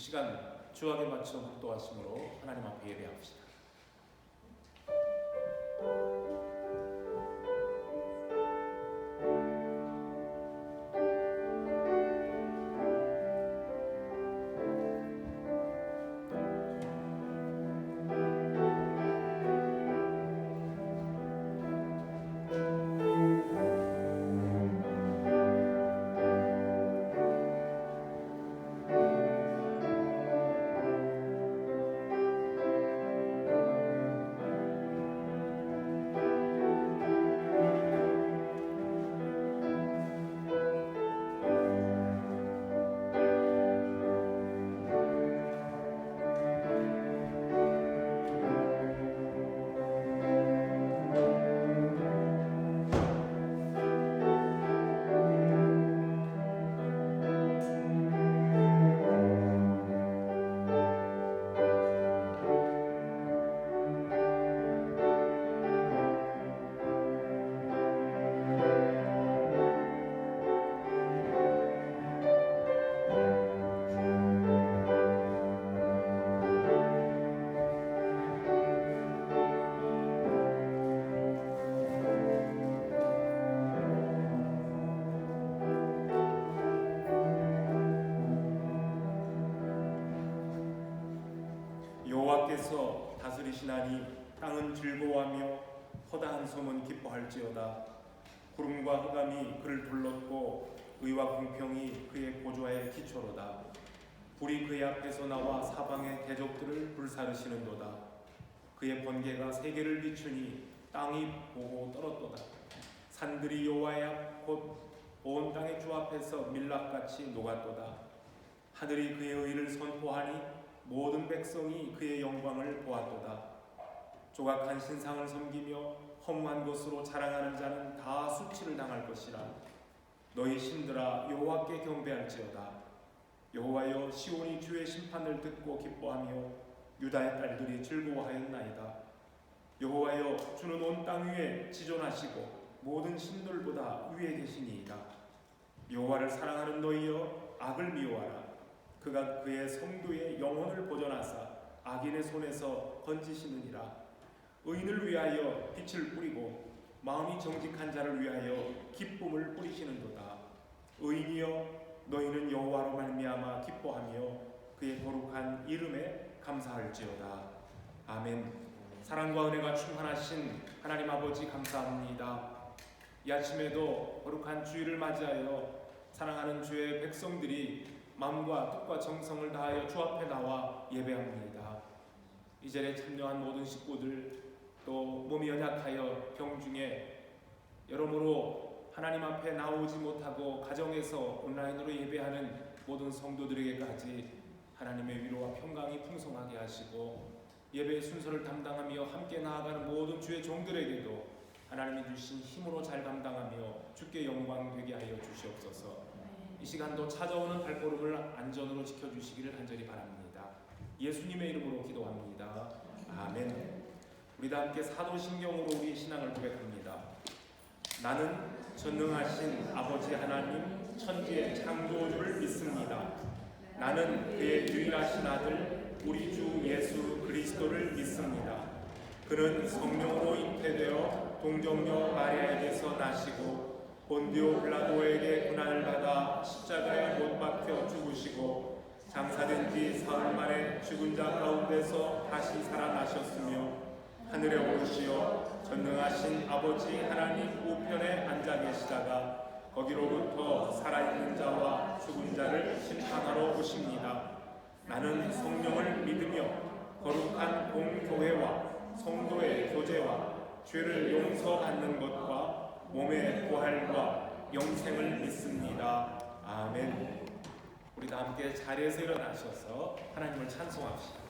시간 주악에 맞춰 묵도하심으로 하나님 앞에 예배합시다. 여호와께서 다스리시나니 땅은 즐거워하며 허다한 섬은 기뻐할지어다. 구름과 흑암이 그를 둘렀고 의와 공평이 그의 보좌의 기초로다. 불이 그의 앞에서 나와 사방의 대적들을 불사르시는도다. 그의 번개가 세계를 비추니 땅이 보고 떨었도다. 산들이 여호와의 앞 곧 온 땅의 주 앞에서 밀랍같이 녹았도다. 하늘이 그의 의를 선포하니 모든 백성이 그의 영광을 보았도다. 조각한 신상을 섬기며 허무한 것으로 자랑하는 자는 다 수치를 당할 것이라. 너희 신들아 여호와께 경배할지어다. 여호와여, 시온이 주의 심판을 듣고 기뻐하며 유다의 딸들이 즐거워하였나이다. 여호와여, 주는 온 땅 위에 지존하시고 모든 신들보다 위에 계시니이다. 여호와를 사랑하는 너희여, 악을 미워하라. 그가 그의 성도의 영혼을 보존하사 악인의 손에서 건지시느니라. 의인을 위하여 빛을 뿌리고 마음이 정직한 자를 위하여 기쁨을 뿌리시는도다. 의인이여, 너희는 여호와로 말미암아 기뻐하며 그의 거룩한 이름에 감사할지어다. 아멘. 사랑과 은혜가 충만하신 하나님 아버지, 감사합니다. 이 아침에도 거룩한 주일을 맞이하여 사랑하는 주의 백성들이 마음과 뜻과 정성을 다하여 주 앞에 나와 예배합니다. 이 자리에 참여한 모든 식구들, 또 몸이 연약하여 병중에 여러모로 하나님 앞에 나오지 못하고 가정에서 온라인으로 예배하는 모든 성도들에게까지 하나님의 위로와 평강이 풍성하게 하시고, 예배의 순서를 담당하며 함께 나아가는 모든 주의 종들에게도 하나님이 주신 힘으로 잘 감당하며 주께 영광 되게 하여 주시옵소서. 이 시간도 찾아오는 발걸음을 안전으로 지켜주시기를 간절히 바랍니다. 예수님의 이름으로 기도합니다. 아멘. 우리 다 함께 사도신경으로 우리 신앙을 고백합니다. 나는 전능하신 아버지 하나님 천지의 창조주를 믿습니다. 나는 그의 유일하신 아들 우리 주 예수 그리스도를 믿습니다. 그는 성령으로 잉태되어 동정녀 마리아에게서 나시고 본디오 빌라도에게 고난을 받아 십자가에 못 박혀 죽으시고 장사된 지 사흘 만에 죽은 자 가운데서 다시 살아나셨으며 하늘에 오르시어 전능하신 아버지 하나님 우편에 앉아 계시다가 거기로부터 살아있는 자와 죽은 자를 심판하러 오십니다. 나는 성령을 믿으며 거룩한 공교회와 성도의 교제와 죄를 용서받는 것과 몸의 부활과 영생을 믿습니다. 아멘. 우리 다 함께 자리에서 일어나셔서 하나님을 찬송합시다.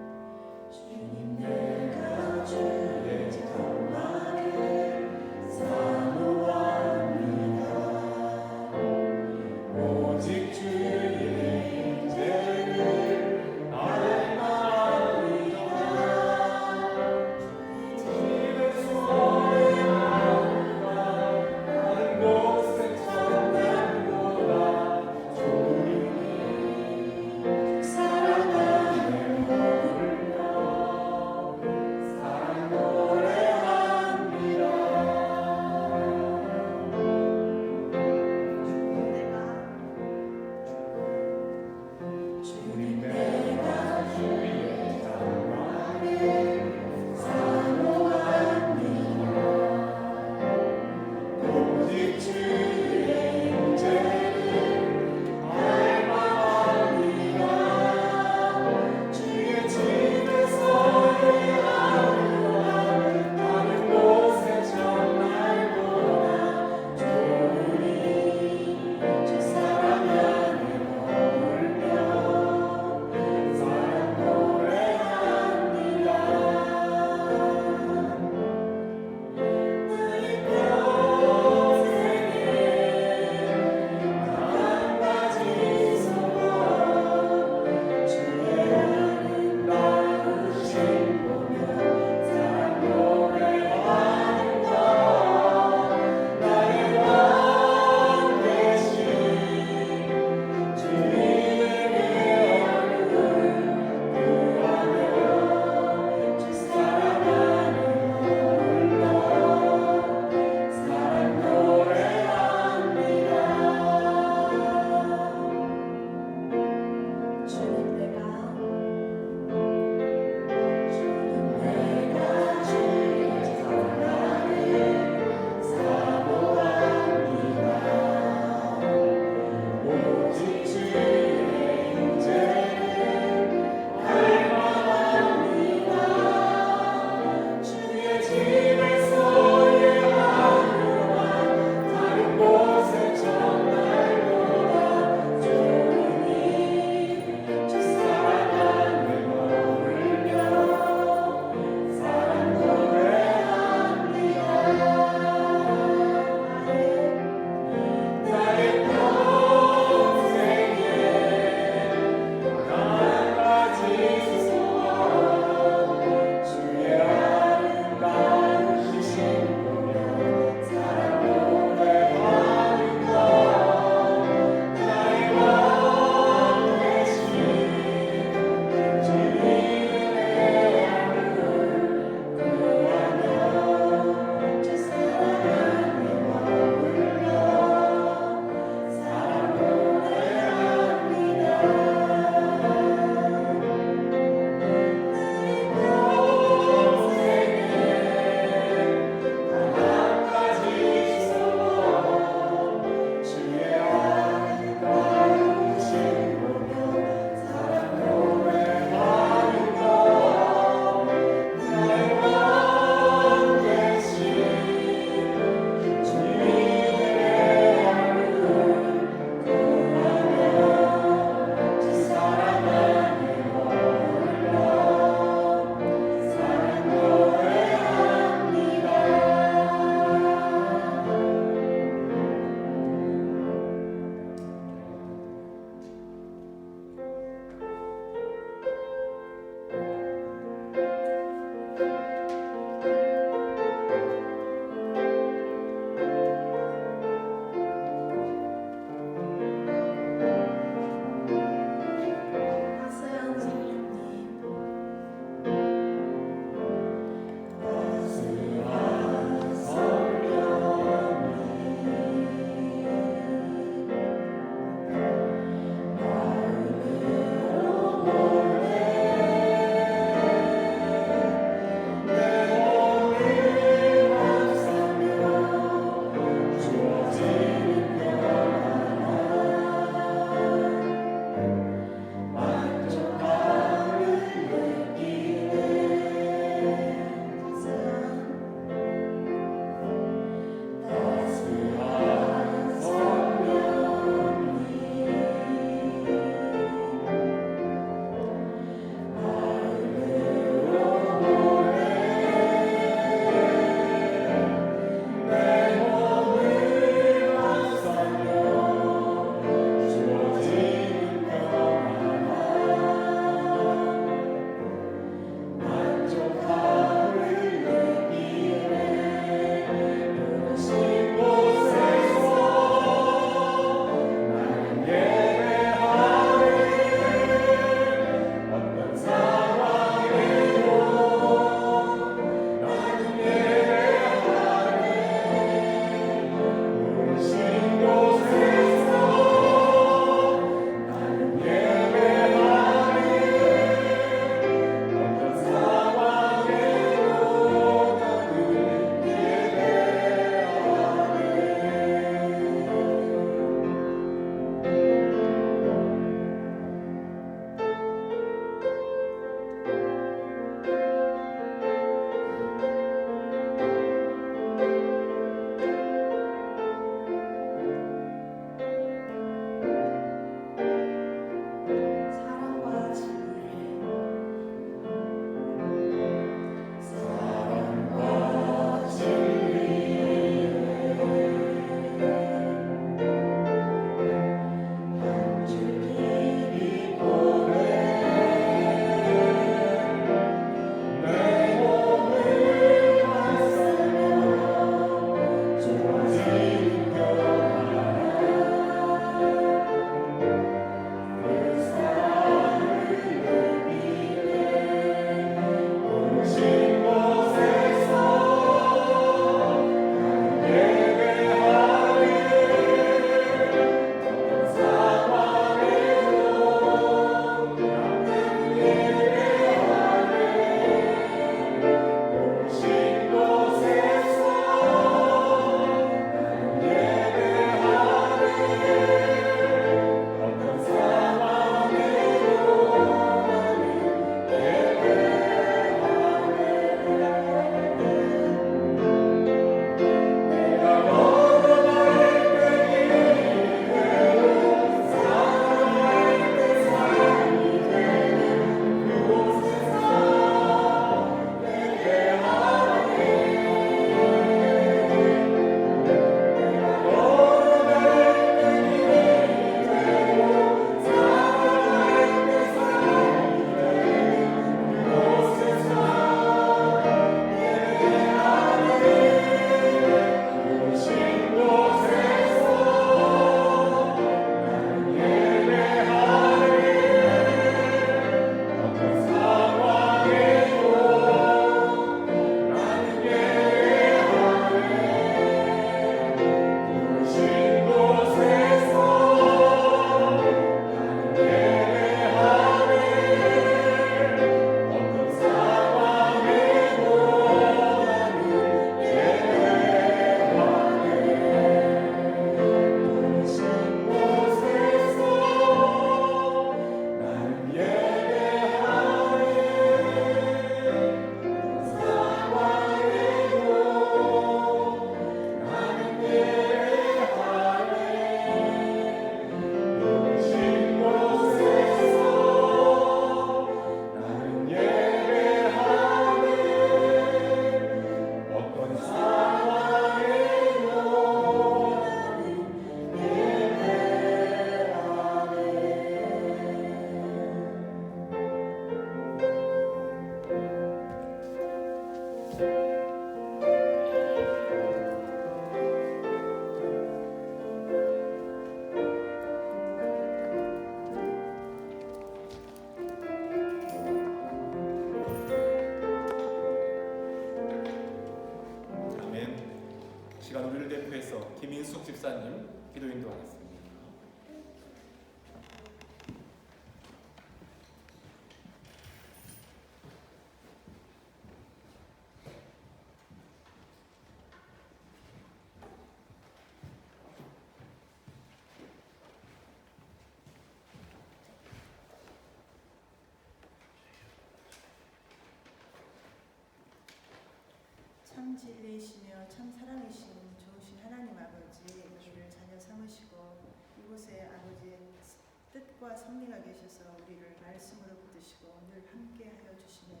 은혜와 섭리가 계셔서 우리를 말씀으로 붙드시고 늘 함께하여 주시는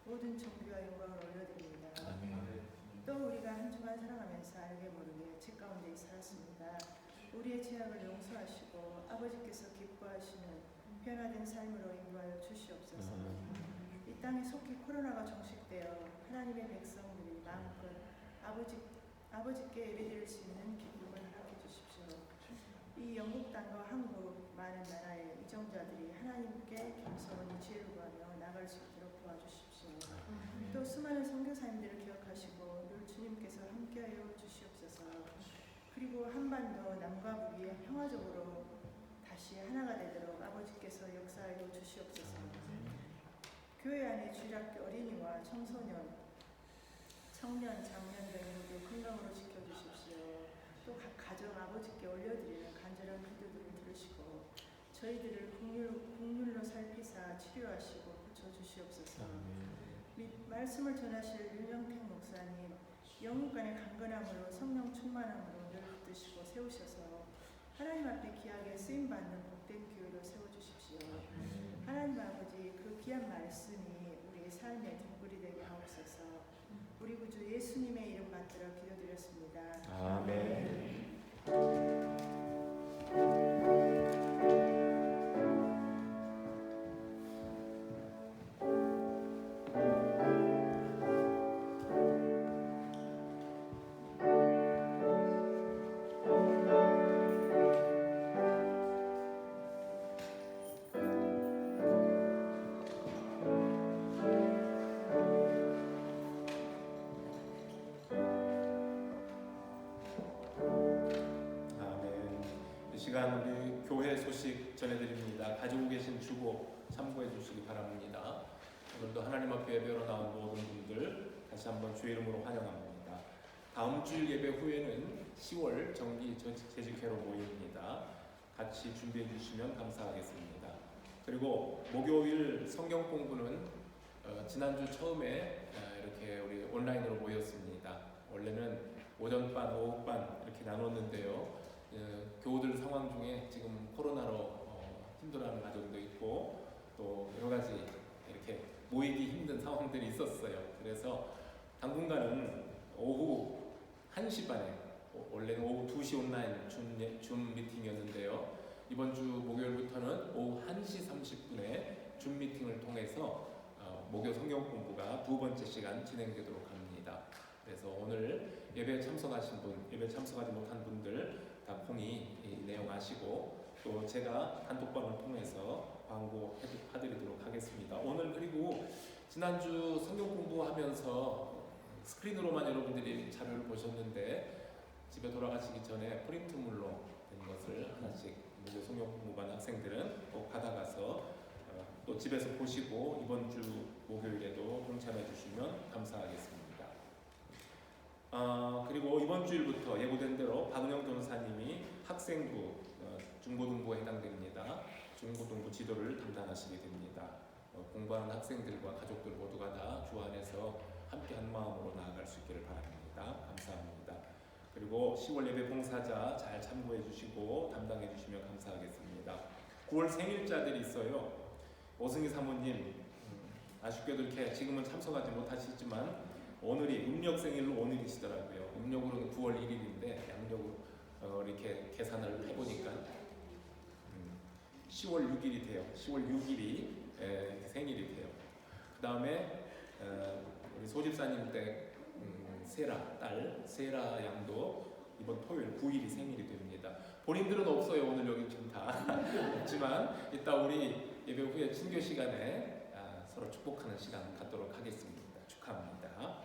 모든 존귀와 영광을 올려드립니다. 또 우리가 한 주간 살아가면서 알게 모르게 죄 가운데 살았습니다. 우리의 죄악을 용서하시고 아버지께서 기뻐하시는 변화된 삶으로 인도하여 주시옵소서. 이 땅에 속히 코로나가 종식되어 하나님의 백성들이 마음껏 아버지께 예배드릴 수 있는 기쁨을 허락해 주십시오. 이 영국 땅과 한국 많은 나라의 이정자들이 하나님께 겸손히 지혜를 구하며 나갈 수 있도록 도와주십시오. 또 수많은 선교사님들을 기억하시고 늘 주님께서 함께하여 주시옵소서. 그리고 한반도 남과 북이 평화적으로 다시 하나가 되도록 아버지께서 역사하여 주시옵소서. 교회 안에 주일학교 어린이와 청소년, 청년, 장년 등 모두 건강으로 지켜주십시오. 또 각 가정 아버지께 올려드리는 간절한 기도들을 들으시고 저희들을 국률로 살피사 치료하시고 고쳐주시옵소서. 말씀을 전하실 윤영택 목사님 영육간의 강건함으로 성령 충만함으로 늘 붙드시고 세우셔서 하나님 앞에 귀하게 쓰임받는 복된 교회로 세워주십시오. 하나님 아버지 그 귀한 말씀이 우리의 삶의 등불이 되게 하옵소서. 우리 구주 예수님의 이름 받들어 기도드렸습니다. 아멘. 시간 우리 교회 소식 전해드립니다. 가지고 계신 주보 참고해 주시기 바랍니다. 오늘도 하나님 앞에 예배로 나온 모든 분들 다시 한번 주의 이름으로 환영합니다. 다음 주일 예배 후에는 10월 정기 재직회로 모입니다. 같이 준비해 주시면 감사하겠습니다. 그리고 목요일 성경 공부는 지난주 처음에 이렇게 우리 온라인으로 모였습니다. 원래는 오전반, 오후반 이렇게 나눴는데요. 교우들 상황 중에 지금 코로나로 힘들어하는 가정도 있고 또 여러 가지 이렇게 모이기 힘든 상황들이 있었어요. 그래서 당분간은 오후 1시 반에 원래는 오후 2시 온라인 줌 미팅이었는데요. 이번 주 목요일부터는 오후 1시 30분에 줌 미팅을 통해서 목요 성경 공부가 두 번째 시간 진행되도록 합니다. 그래서 오늘 예배에 참석하신 분, 예배에 참석하지 못한 분들 다 공히 이 내용 아시고 또 제가 단톡방을 통해서 광고해드리도록 하겠습니다. 오늘 그리고 지난주 성경 공부하면서 스크린으로만 여러분들이 자료를 보셨는데 집에 돌아가시기 전에 프린트물로 된 것을 하나씩 목요 성경 공부반 학생들은 꼭 받아가서 또 집에서 보시고 이번 주 목요일에도 동참해 주시면 감사하겠습니다. 그리고 이번 주일부터 예고된 대로 박은영 전사님이 학생부 중고등부에 해당됩니다. 중고등부 지도를 담당하시게 됩니다. 공부하는 학생들과 가족들 모두가 다 주 안에서 함께 한 마음으로 나아갈 수 있기를 바랍니다. 감사합니다. 그리고 10월 예배 봉사자 잘 참고해 주시고 담당해 주시면 감사하겠습니다. 9월 생일자들이 있어요. 오승희 사모님 아쉽게도 이렇게 지금은 참석하지 못하시지만 오늘이 음력 생일로 오늘이시더라고요. 음력으로는 9월 1일인데 양력으로 이렇게 계산을 해보니까 10월 6일이 돼요. 10월 6일이 생일이 돼요. 그 다음에 우리 소집사님 댁 딸 세라 양도 이번 토요일 9일이 생일이 됩니다. 본인들은 없어요. 오늘 여기 지금 다 없지만 이따 우리 예배 후에 친교 시간에 서로 축복하는 시간 갖도록 하겠습니다. 축하합니다.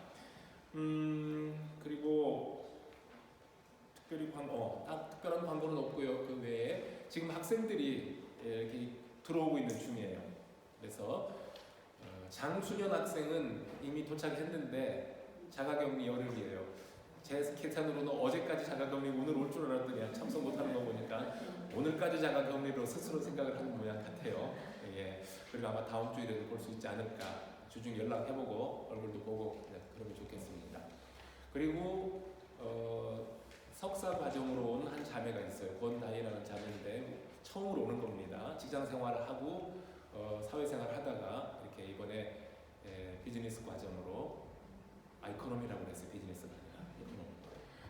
그리고 특별한 광고는 없고요. 그 외에 지금 학생들이 이렇게 들어오고 있는 중이에요. 그래서 장수년 학생은 이미 도착했는데 자가격리 열흘이에요. 제 계산으로는 어제까지 자가격리 오늘 올 줄 알았더니 참석 못하는 거 보니까 오늘까지 자가격리로 스스로 생각을 하는 모양 같아요. 예. 그리고 아마 다음 주일에도 볼 수 있지 않을까. 주중 연락해보고 얼굴도 보고 그러면 좋겠습니다. 그리고 석사 과정으로 온 한 자매가 있어요. 권다희라는 자매인데 처음으로 오는 겁니다. 직장 생활을 하고 사회생활을 하다가 이렇게 이번에 비즈니스 과정으로 이코노미라고 그랬어요. 비즈니스가 아니라 이코노미.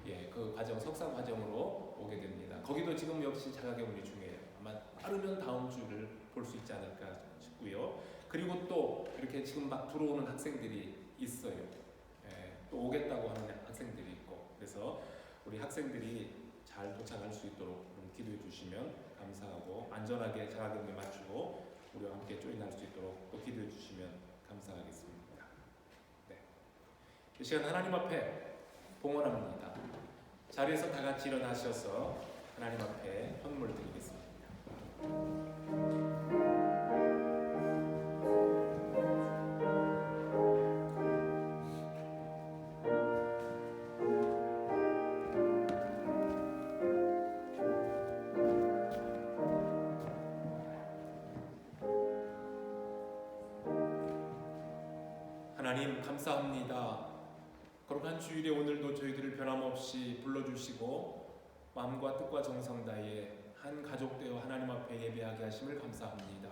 예, 그 과정 석사 과정으로 오게 됩니다. 거기도 지금 역시 자가격리 중이에요. 아마 빠르면 다음 주를 볼 수 있지 않을까 싶고요. 그리고 또 이렇게 지금 막 들어오는 학생들이 있어요. 예, 또 오겠다고 하는 학생들이 있고, 그래서 우리 학생들이 잘 도착할 수 있도록 기도해 주시면 감사하고, 안전하게 자가격리 마치고 우리와 함께 조인할 수 있도록 또 기도해 주시면 감사하겠습니다. 네. 이 시간 하나님 앞에 봉헌합니다. 자리에서 다 같이 일어나셔서 하나님 앞에 헌물 드리겠습니다. 하나님 감사합니다. 거룩한 주일에 오늘도 저희들을 변함없이 불러주시고 마음과 뜻과 정성 다해 한 가족 되어 하나님 앞에 예배하게 하심을 감사합니다.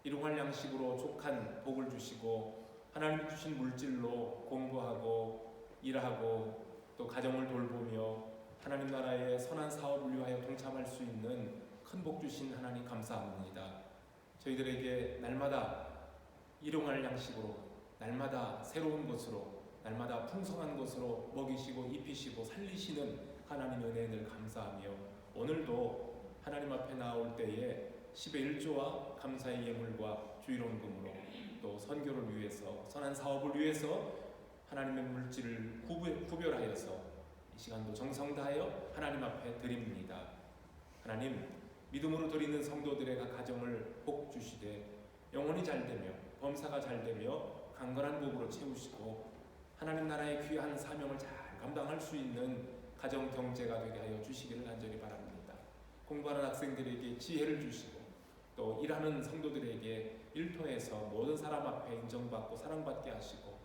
일용할 양식으로 족한 복을 주시고 하나님 주신 물질로 공부하고 일하고 또 가정을 돌보며 하나님 나라의 선한 사업을 위하여 동참할 수 있는 큰 복 주신 하나님 감사합니다. 저희들에게 날마다 일용할 양식으로, 날마다 새로운 것으로, 날마다 풍성한 것으로 먹이시고 입히시고 살리시는 하나님의 은혜에 늘 감사하며, 오늘도 하나님 앞에 나올 때에 10의 1조와 감사의 예물과 주일원금으로 또 선교를 위해서, 선한 사업을 위해서 하나님의 물질을 구별하여서 이 시간도 정성 다하여 하나님 앞에 드립니다. 하나님, 믿음으로 드리는 성도들의 가정을 복 주시되 영혼이 잘되며 범사가 잘되며 강건한 복으로 채우시고 하나님 나라의 귀한 사명을 잘 감당할 수 있는 가정 경제가 되게 하여 주시기를 간절히 바랍니다. 공부하는 학생들에게 지혜를 주시고 또 일하는 성도들에게 일터에서 모든 사람 앞에 인정받고 사랑받게 하시고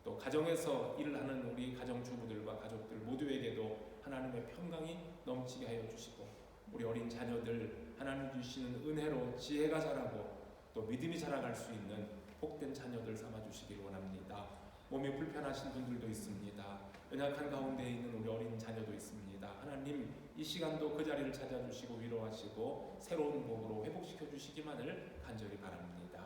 또 가정에서 일을 하는 우리 가정주부들과 가족들 모두에게도 하나님의 평강이 넘치게 하여 주시고 우리 어린 자녀들 하나님 주시는 은혜로 지혜가 자라고 또 믿음이 자라갈 수 있는 복된 자녀들 삼아주시기를 원합니다. 몸이 불편하신 분들도 있습니다. 연약한 가운데 있는 우리 어린 자녀도 있습니다. 하나님, 이 시간도 그 자리를 찾아주시고 위로하시고 새로운 복으로 회복시켜 주시기만을 간절히 바랍니다.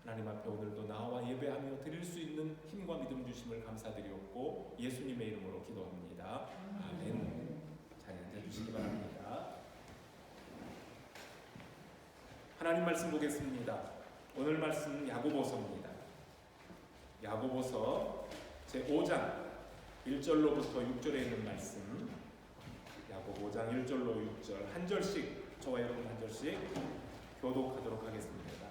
하나님 앞에 오늘도 나와 예배하며 드릴 수 있는 힘과 믿음 주심을 감사드리옵고 예수님의 이름으로 기도합니다. 아멘. 자리 앉아주시기 바랍니다. 하나님 말씀 보겠습니다. 오늘 말씀은 야고보서입니다. 야고보서 제5장 1절로부터 6절에 있는 말씀, 야고보 5장 1절로 6절 한 절씩, 저와 여러분 한 절씩 교독하도록 하겠습니다.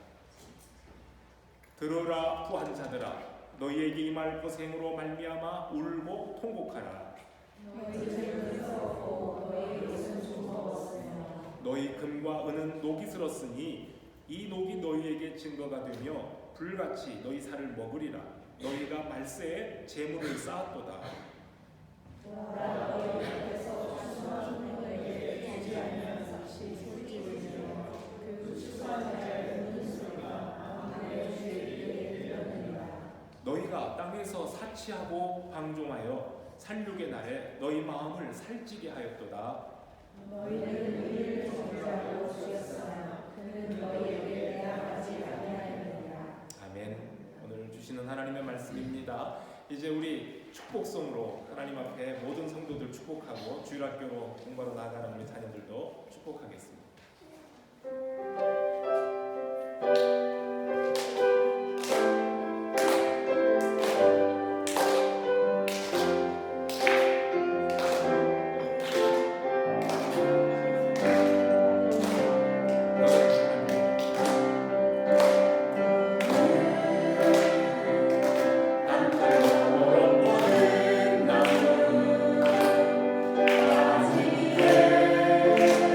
들으라 후한 자들아, 너희에게 임할 고생으로 말미암아 울고 통곡하라. 너희 금과 은은 녹이 슬었으니 이 녹이 너희에게 증거가 되며 불같이 너희 살을 먹으리라. 너희가 말세에 재물을 쌓았도다. 너희가 땅에서 사치하고 방종하여 살육의 날에 너희 마음을 살찌게 하였도다. 너희는 이를 정죄하고 주였으나 그는 너희에게 대항하지 아니하였느니라. 아멘. 오늘 주시는 하나님의 말씀입니다. 이제 우리 축복성으로 하나님 앞에 모든 성도들 축복하고 주일학교로 공부하러 나가는 우리 자녀들도 축복하겠습니다. 내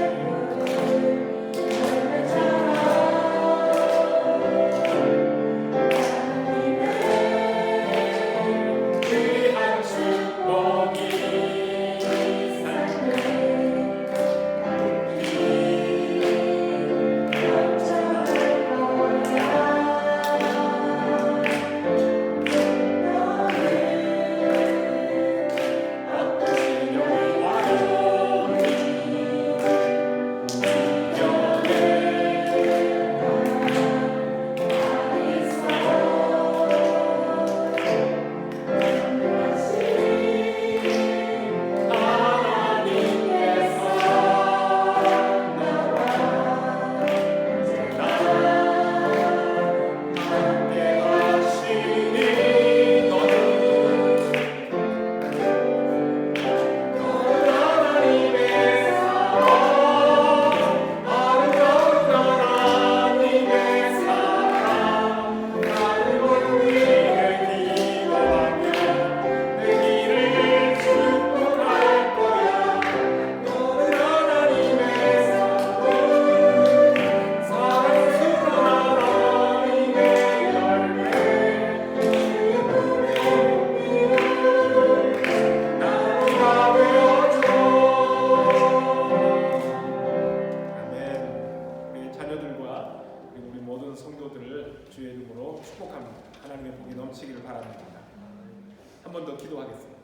기도하겠습니다.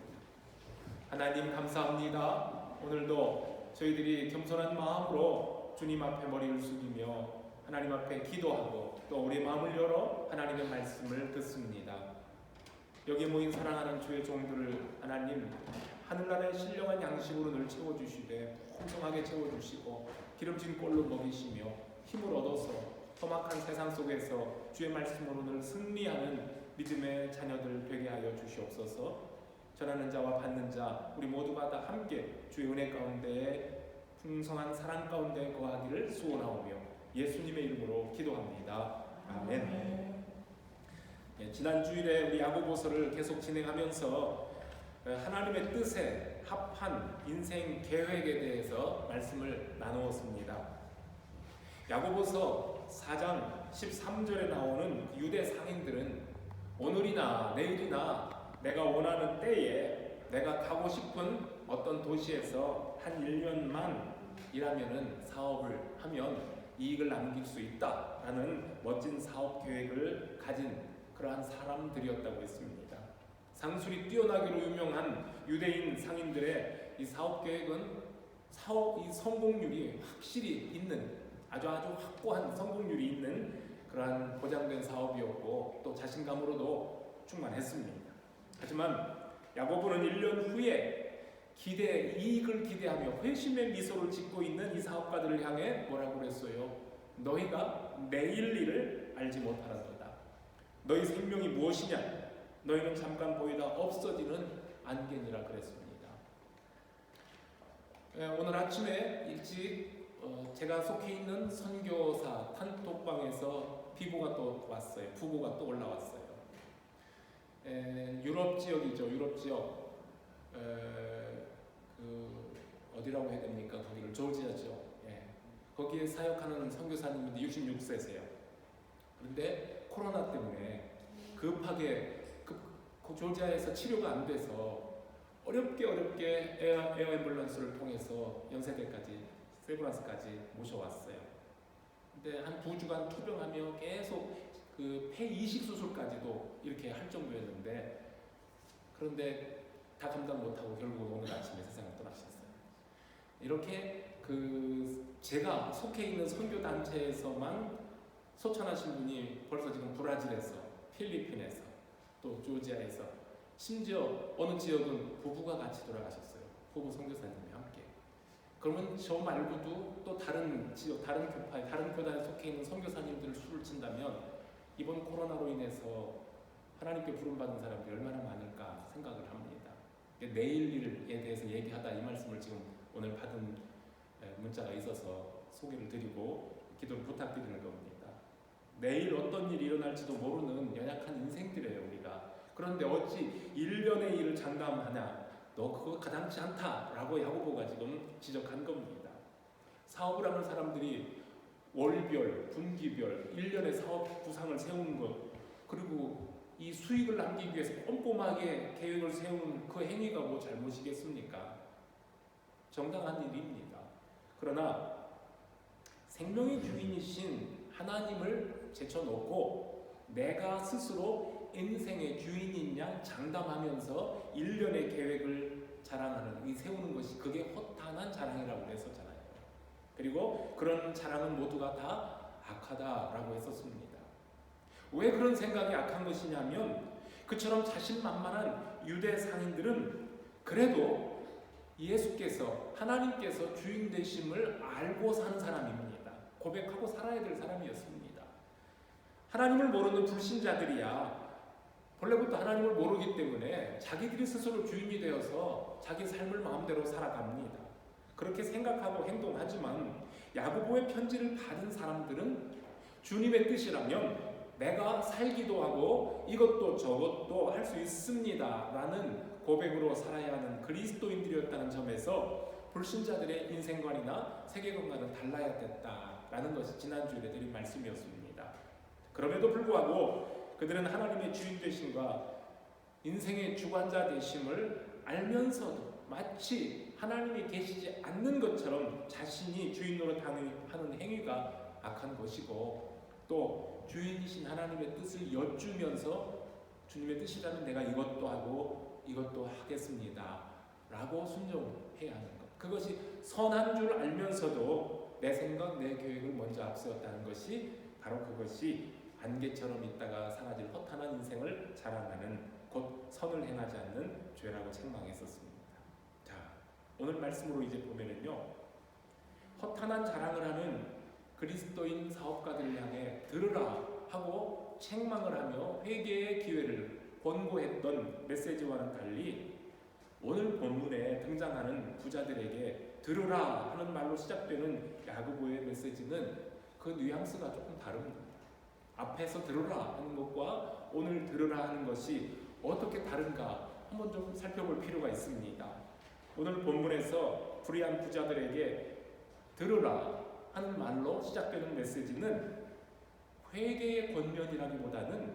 하나님 감사합니다. 오늘도 저희들이 겸손한 마음으로 주님 앞에 머리를 숙이며 하나님 앞에 기도하고 또 우리 마음을 열어 하나님의 말씀을 듣습니다. 여기 모인 사랑하는 주의 종들을 하나님 하늘나라의 신령한 양식으로 늘 채워주시되 풍성하게 채워주시고 기름진 꼴로 먹이시며 힘을 얻어서 험악한 세상 속에서 주의 말씀으로 늘 승리하는 믿음의 자녀들 되게 하여 주시옵소서. 전하는 자와 받는 자 우리 모두가 다 함께 주의 은혜 가운데에 풍성한 사랑 가운데 거하기를 소원하오며 예수님의 이름으로 기도합니다. 아멘. 지난 주일에 우리 야고보서를 계속 진행하면서 하나님의 뜻에 합한 인생 계획에 대해서 말씀을 나누었습니다. 야고보서 4장 13절에 나오는 유대 상인들은 오늘이나 내일이나 내가 원하는 때에 내가 가고 싶은 어떤 도시에서 한 1년만 일하면은 사업을 하면 이익을 남길 수 있다라는 멋진 사업 계획을 가진 그러한 사람들이었다고 했습니다. 상술이 뛰어나기로 유명한 유대인 상인들의 이 사업 계획은 사업이 성공률이 확실히 있는 아주 확고한 성공률이 있는 그러한 보장된 사업이었고 또 자신감으로도 충만했습니다. 하지만 야고보는 1년 후에 이익을 기대하며 회심의 미소를 짓고 있는 이 사업가들을 향해 뭐라고 그랬어요? 너희가 내일 일을 알지 못하는도다. 너희 생명이 무엇이냐? 너희는 잠깐 보이다 없어지는 안개니라 그랬습니다. 오늘 아침에 일찍 제가 속해 있는 선교사 단톡방에서 비보가 또 왔어요. 부고가 또 올라왔어요. 유럽 지역이죠. 유럽 지역 어디라고 해야 됩니까? 거기를 조지아죠. 거기에 사역하는 선교사님인데 66세세요. 그런데 코로나 때문에 급하게 조지아에서 치료가 안 돼서 어렵게 에어 앰뷸런스를 통해서 연세대까지 세브란스까지 모셔왔어요. 근데 한 2주간 투병하며 계속 그 폐 이식 수술까지도 이렇게 할 정도였는데 그런데 다 감당 못하고 결국 오늘 아침에 세상을 떠나셨어요. 이렇게 제가 속해 있는 선교 단체에서만 소천하신 분이 벌써 지금 브라질에서, 필리핀에서, 또 조지아에서, 심지어 어느 지역은 부부가 같이 돌아가셨어요. 부부 선교사님이 함께. 그러면 저 말고도 또 다른 지역, 다른 교파에, 다른 교단에 속해 있는 선교사님들 수를 친다면 이번 코로나로 인해서 하나님께 부름받은 사람들이 얼마나 많을까 생각을 합니다. 내일 일에 대해서 얘기하다 이 말씀을 지금 오늘 받은 문자가 있어서 소개를 드리고 기도를 부탁드리는 겁니다. 내일 어떤 일이 일어날지도 모르는 연약한 인생들이에요, 우리가. 그런데 어찌 1년의 일을 장담하냐? 너 그거 가당치 않다라고 야고보가 지금 지적한 겁니다. 사업을 하는 사람들이 월별, 분기별, 1년의 사업 구상을 세우는 것, 그리고 이 수익을 남기기 위해서 꼼꼼하게 계획을 세우는 그 행위가 뭐 잘못이겠습니까? 정당한 일입니다. 그러나 생명의 주인이신 하나님을 제쳐놓고 내가 스스로 인생의 주인인 양 장담하면서 1년의 계획을 자랑하는, 이 세우는 것이 그게 허탄한 자랑이라고 했었잖아요. 그리고 그런 자랑은 모두가 다 악하다라고 했었습니다. 왜 그런 생각이 악한 것이냐면 그처럼 자신만만한 유대 상인들은 그래도 예수께서, 하나님께서 주인 되심을 알고 사는 사람입니다. 고백하고 살아야 될 사람이었습니다. 하나님을 모르는 불신자들이야 본래부터 하나님을 모르기 때문에 자기들이 스스로 주인이 되어서 자기 삶을 마음대로 살아갑니다. 그렇게 생각하고 행동하지만 야고보의 편지를 받은 사람들은 주님의 뜻이라면 내가 살기도 하고 이것도 저것도 할 수 있습니다 라는 고백으로 살아야 하는 그리스도인들이었다는 점에서 불신자들의 인생관이나 세계관과는 달라야 됐다라는 것이 지난주에 드린 말씀이었습니다. 그럼에도 불구하고 그들은 하나님의 주인 되심과 인생의 주관자 되심을 알면서도 마치 하나님이 계시지 않는 것처럼 자신이 주인 노릇하는 행위가 악한 것이고 또 주인이신 하나님의 뜻을 여쭈면서 주님의 뜻이라면 내가 이것도 하고 이것도 하겠습니다 라고 순종해야 하는 것, 그것이 선한 줄 알면서도 내 생각, 내 계획을 먼저 앞세웠다는 것이 바로 그것이 안개처럼 있다가 사라질 허탄한 인생을 자랑하는, 곧 선을 행하지 않는 죄라고 책망했었습니다. 자, 오늘 말씀으로 이제 보면은요, 허탄한 자랑을 하는 그리스도인 사업가들을 향해 들으라 하고 책망을 하며 회개의 기회를 권고했던 메시지와는 달리 오늘 본문에 등장하는 부자들에게 들으라 하는 말로 시작되는 야고보의 메시지는 그 뉘앙스가 조금 다릅니다. 앞에서 들으라 하는 것과 오늘 들으라 하는 것이 어떻게 다른가 한번 좀 살펴볼 필요가 있습니다. 오늘 본문에서 불의한 부자들에게 들으라 하는 말로 시작되는 메시지는 회개의 권면이라기보다는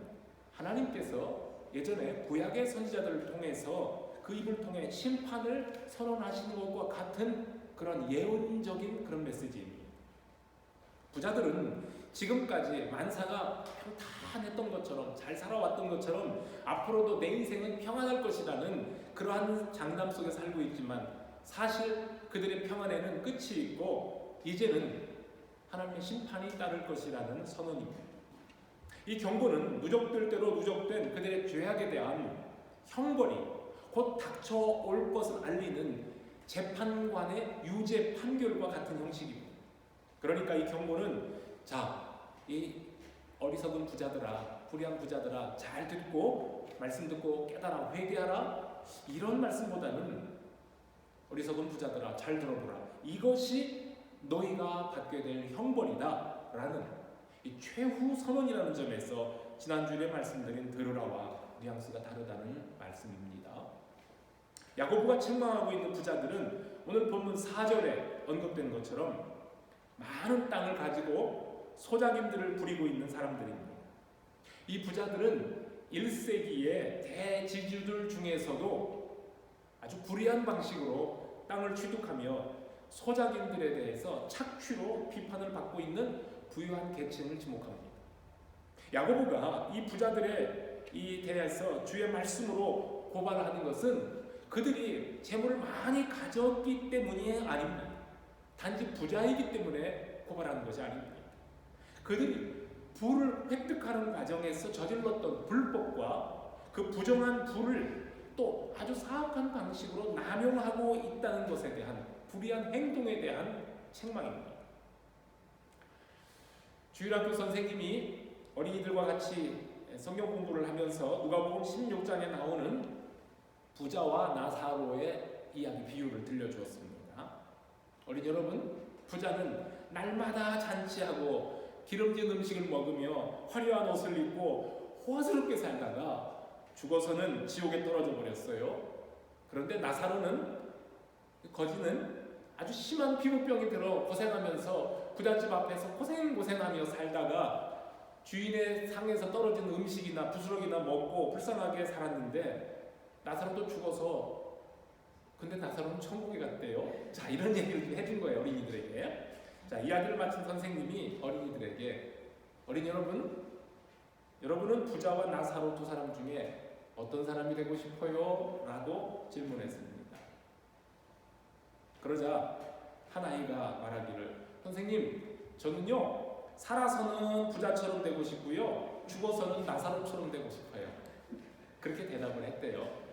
하나님께서 예전에 구약의 선지자들을 통해서 그 입을 통해 심판을 선언하시는 것과 같은 그런 예언적인 그런 메시지입니다. 부자들은 지금까지 만사가 평탄했던 것처럼, 잘 살아왔던 것처럼 앞으로도 내 인생은 평안할 것이라는 그러한 장담 속에 살고 있지만 사실 그들의 평안에는 끝이 있고 이제는 하나님의 심판이 따를 것이라는 선언입니다. 이 경고는 누적될 대로 누적된 그들의 죄악에 대한 형벌이 곧 닥쳐올 것을 알리는 재판관의 유죄 판결과 같은 형식입니다. 그러니까 이 경고는 이 어리석은 부자들아, 불의한 부자들아, 잘 듣고 말씀 듣고 깨달아 회개하라, 이런 말씀보다는 어리석은 부자들아 잘 들어보라, 이것이 너희가 받게 될 형벌이다 라는 이 최후 선언이라는 점에서 지난주에 말씀드린 들으라와 뉘앙스가 다르다는 말씀입니다. 야고보가 책망하고 있는 부자들은 오늘 본문 4절에 언급된 것처럼 많은 땅을 가지고 소작임들을 부리고 있는 사람들입니다. 이 부자들은 1세기의 대지주들 중에서도 아주 불의한 방식으로 땅을 취득하며 소작임들에 대해서 착취로 비판을 받고 있는 부유한 계층을 지목합니다. 야고보가 이 부자들에 대해서 주의 말씀으로 고발하는 것은 그들이 재물을 많이 가졌기 때문이 아닙니다. 단지 부자이기 때문에 고발하는 것이 아닙니다. 그들이 부를 획득하는 과정에서 저질렀던 불법과 그 부정한 부를 또 아주 사악한 방식으로 남용하고 있다는 것에 대한 불의한 행동에 대한 책망입니다. 주일학교 선생님이 어린이들과 같이 성경 공부를 하면서 누가복음 16장에 나오는 부자와 나사로의 이야기 비유를 들려주었습니다. 어린이 여러분, 부자는 날마다 잔치하고 기름진 음식을 먹으며 화려한 옷을 입고 호화스럽게 살다가 죽어서는 지옥에 떨어져 버렸어요. 그런데 나사로는, 거지는 아주 심한 피부병이 들어 고생하면서 부잣집 앞에서 고생하며 살다가 주인의 상에서 떨어진 음식이나 부스러기나 먹고 불쌍하게 살았는데 나사로도 죽어서, 근데 나사로는 천국에 갔대요. 자, 이런 얘기를 해준 거예요, 어린이들에게. 자, 이야기를 마친 선생님이 어린이들에게, 어린이 여러분은 부자와 나사로 두 사람 중에 어떤 사람이 되고 싶어요? 라고 질문했습니다. 그러자 한 아이가 말하기를, 선생님, 저는요 살아서는 부자처럼 되고 싶고요, 죽어서는 나사로처럼 되고 싶어요. 그렇게 대답을 했대요.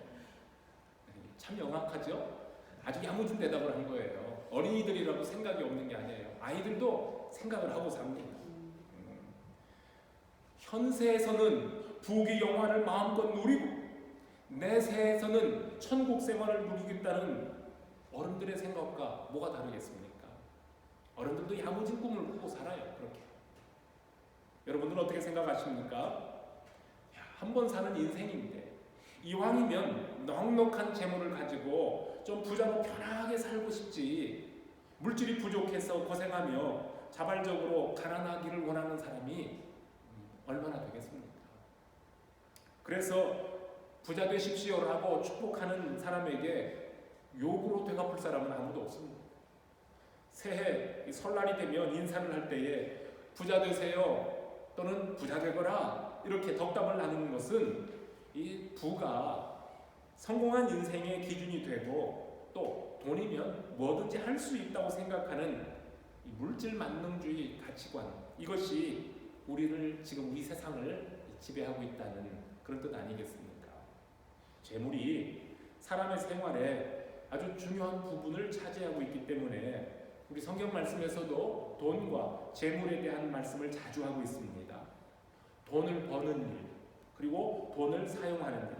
참 명확하죠? 아주 야무진 대답을 한 거예요. 어린이들이라고 생각이 없는 게 아니에요. 아이들도 생각을 하고 삽니다. 현세에서는 부귀 영화를 마음껏 누리고 내세에서는 천국 생활을 누리겠다는 어른들의 생각과 뭐가 다르겠습니까? 어른들도 야무진 꿈을 꾸고 살아요. 그렇게. 여러분들은 어떻게 생각하십니까? 한 번 사는 인생인데 이왕이면 넉넉한 재물을 가지고 좀 부자로 편하게 살고 싶지, 물질이 부족해서 고생하며 자발적으로 가난하기를 원하는 사람이 얼마나 되겠습니까? 그래서 부자 되십시오라고 축복하는 사람에게 욕으로 되갚을 사람은 아무도 없습니다. 새해 설날이 되면 인사를 할 때에 부자 되세요 또는 부자 되거라 이렇게 덕담을 나누는 것은 이 부가 성공한 인생의 기준이 되고 또 돈이면 뭐든지 할 수 있다고 생각하는 이 물질 만능주의 가치관, 이것이 우리를 지금 우리 세상을 지배하고 있다는 그런 뜻 아니겠습니까? 재물이 사람의 생활에 아주 중요한 부분을 차지하고 있기 때문에 우리 성경 말씀에서도 돈과 재물에 대한 말씀을 자주 하고 있습니다. 돈을 버는 일, 그리고 돈을 사용하는 일,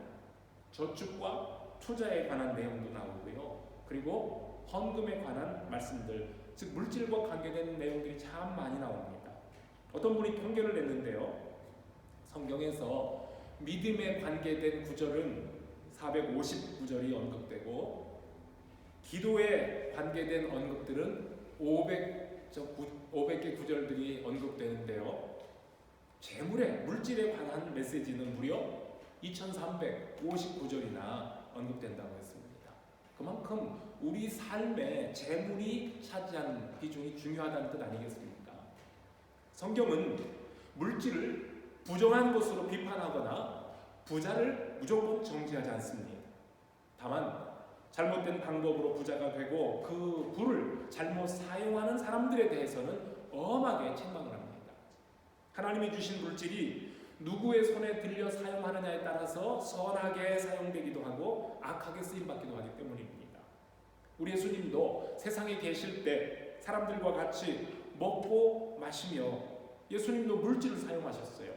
저축과 투자에 관한 내용도 나오고요. 그리고 헌금에 관한 말씀들, 즉 물질과 관계된 내용들이 참 많이 나옵니다. 어떤 분이 통계를 냈는데요. 성경에서 믿음에 관계된 구절은 450구절이 언급되고 기도에 관계된 언급들은 500개 구절들이 언급되는데요. 재물에, 물질에 관한 메시지는 무려 2359절이나 언급된다고 했습니다. 그만큼 우리 삶에 재물이 차지하는 비중이 중요하다는 뜻 아니겠습니까? 성경은 물질을 부정한 것으로 비판하거나 부자를 무조건 정죄하지 않습니다. 다만 잘못된 방법으로 부자가 되고 그 부를 잘못 사용하는 사람들에 대해서는 엄하게 책망을 합니다. 하나님이 주신 물질이 누구의 손에 들려 사용하느냐에 따라서 선하게 사용되기도 하고 악하게 쓰임받기도 하기 때문입니다. 우리 예수님도 세상에 계실 때 사람들과 같이 먹고 마시며 예수님도 물질을 사용하셨어요.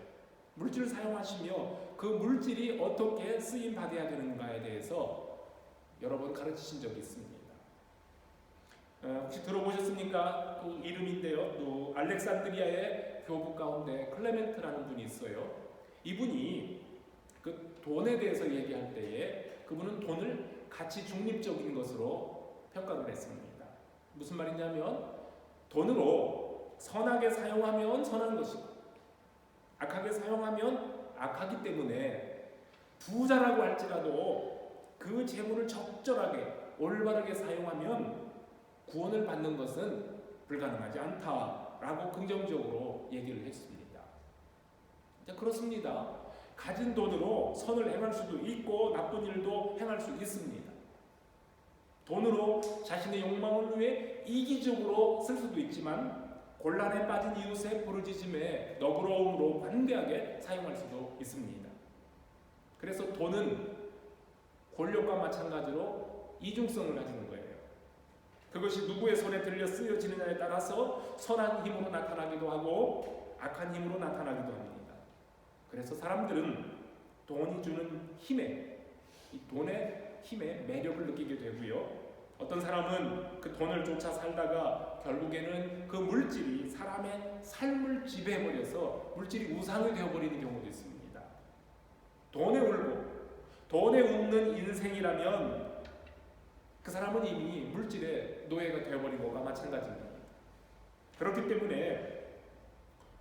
물질을 사용하시며 그 물질이 어떻게 쓰임받아야 되는가에 대해서 여러 번 가르치신 적이 있습니다. 혹시 들어보셨습니까? 그 이름인데요. 또 알렉산드리아의 교부 가운데 클레멘트라는 분이 있어요. 이분이 그 돈에 대해서 얘기할 때에 그분은 돈을 가치 중립적인 것으로 평가를 했습니다. 무슨 말이냐면 돈으로 선하게 사용하면 선한 것이고 악하게 사용하면 악하기 때문에 부자라고 할지라도 그 재물을 적절하게 올바르게 사용하면 구원을 받는 것은 불가능하지 않다라고 긍정적으로 얘기를 했습니다. 그렇습니다. 가진 돈으로 선을 행할 수도 있고 나쁜 일도 행할 수 있습니다. 돈으로 자신의 욕망을 위해 이기적으로 쓸 수도 있지만 곤란에 빠진 이웃의 부르짖음에 너그러움으로 관대하게 사용할 수도 있습니다. 그래서 돈은 권력과 마찬가지로 이중성을 가지는 거예요. 그것이 누구의 손에 들려 쓰여지느냐에 따라서 선한 힘으로 나타나기도 하고 악한 힘으로 나타나기도 합니다. 그래서 사람들은 돈이 주는 힘에, 이 돈의 힘에 매력을 느끼게 되고요. 어떤 사람은 그 돈을 쫓아 살다가 결국에는 그 물질이 사람의 삶을 지배해버려서 물질이 우상이 되어버리는 경우도 있습니다. 돈에 울고 돈에 웃는 인생이라면 그 사람은 이미 물질의 노예가 되어버린 것과 마찬가지입니다. 그렇기 때문에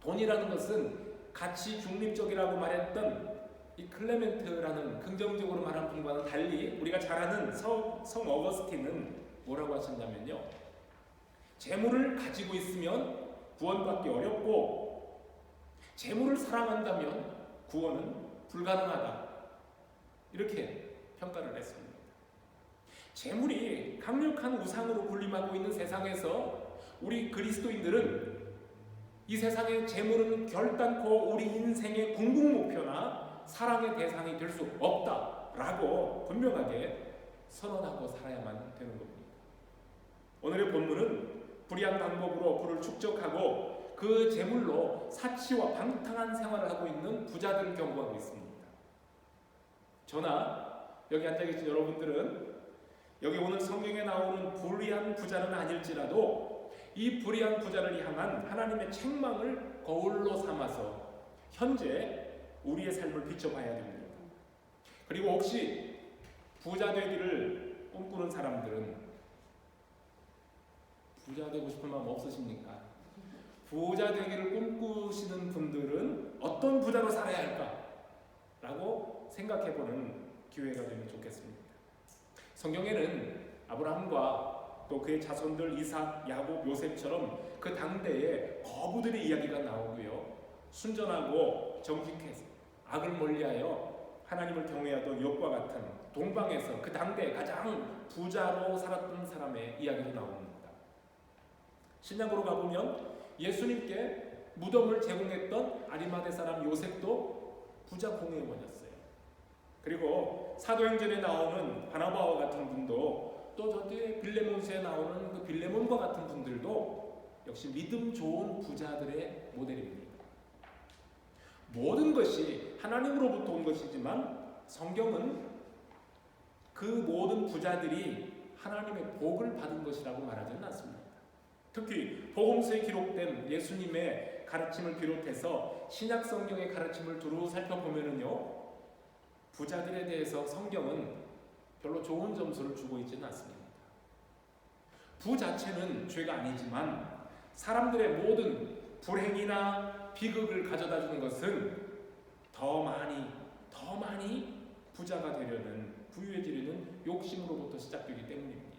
돈이라는 것은 가치 중립적이라고 말했던 이 클레멘트라는 긍정적으로 말한 분과는 달리 우리가 잘 아는 성 어거스틴은 뭐라고 하셨냐면요. 재물을 가지고 있으면 구원받기 어렵고 재물을 사랑한다면 구원은 불가능하다. 이렇게 평가를 했습니다. 재물이 강력한 우상으로 군림하고 있는 세상에서 우리 그리스도인들은 이 세상의 재물은 결단코 우리 인생의 궁극목표나 사랑의 대상이 될 수 없다라고 분명하게 선언하고 살아야만 되는 겁니다. 오늘의 본문은 불의한 방법으로 부를 축적하고 그 재물로 사치와 방탕한 생활을 하고 있는 부자들을 경고하고 있습니다. 저나 여기 앉아 계신 여러분들은 여기 오늘 성경에 나오는 불의한 부자는 아닐지라도 이 불의한 부자를 향한 하나님의 책망을 거울로 삼아서 현재 우리의 삶을 비춰봐야 됩니다. 그리고 혹시 부자 되기를 꿈꾸는 사람들은 부자 되고 싶은 마음 없으십니까? 부자 되기를 꿈꾸시는 분들은 어떤 부자로 살아야 할까? 라고 생각해보는 기회가 되면 좋겠습니다. 성경에는 아브라함과 또 그의 자손들 이삭, 야곱, 요셉처럼 그 당대의 거부들의 이야기가 나오고요. 순전하고 정직해서 악을 멀리하여 하나님을 경외하던 욥과 같은 동방에서 그 당대 가장 부자로 살았던 사람의 이야기도 나옵니다. 신약으로 가보면 예수님께 무덤을 제공했던 아리마대 사람 요셉도 부자 공회원이었어요. 그리고 사도행전에 나오는 바나바와 같은 분도 또 저때 빌레몬서에 나오는 그 빌레몬과 같은 분들도 역시 믿음 좋은 부자들의 모델입니다. 모든 것이 하나님으로부터 온 것이지만 성경은 그 모든 부자들이 하나님의 복을 받은 것이라고 말하지는 않습니다. 특히 복음서에 기록된 예수님의 가르침을 비롯해서 신약 성경의 가르침을 두루 살펴보면은요, 부자들에 대해서 성경은 별로 좋은 점수를 주고 있지는 않습니다. 부 자체는 죄가 아니지만 사람들의 모든 불행이나 비극을 가져다 주는 것은 더 많이 부자가 되려는, 부유해지려는 욕심으로부터 시작되기 때문입니다.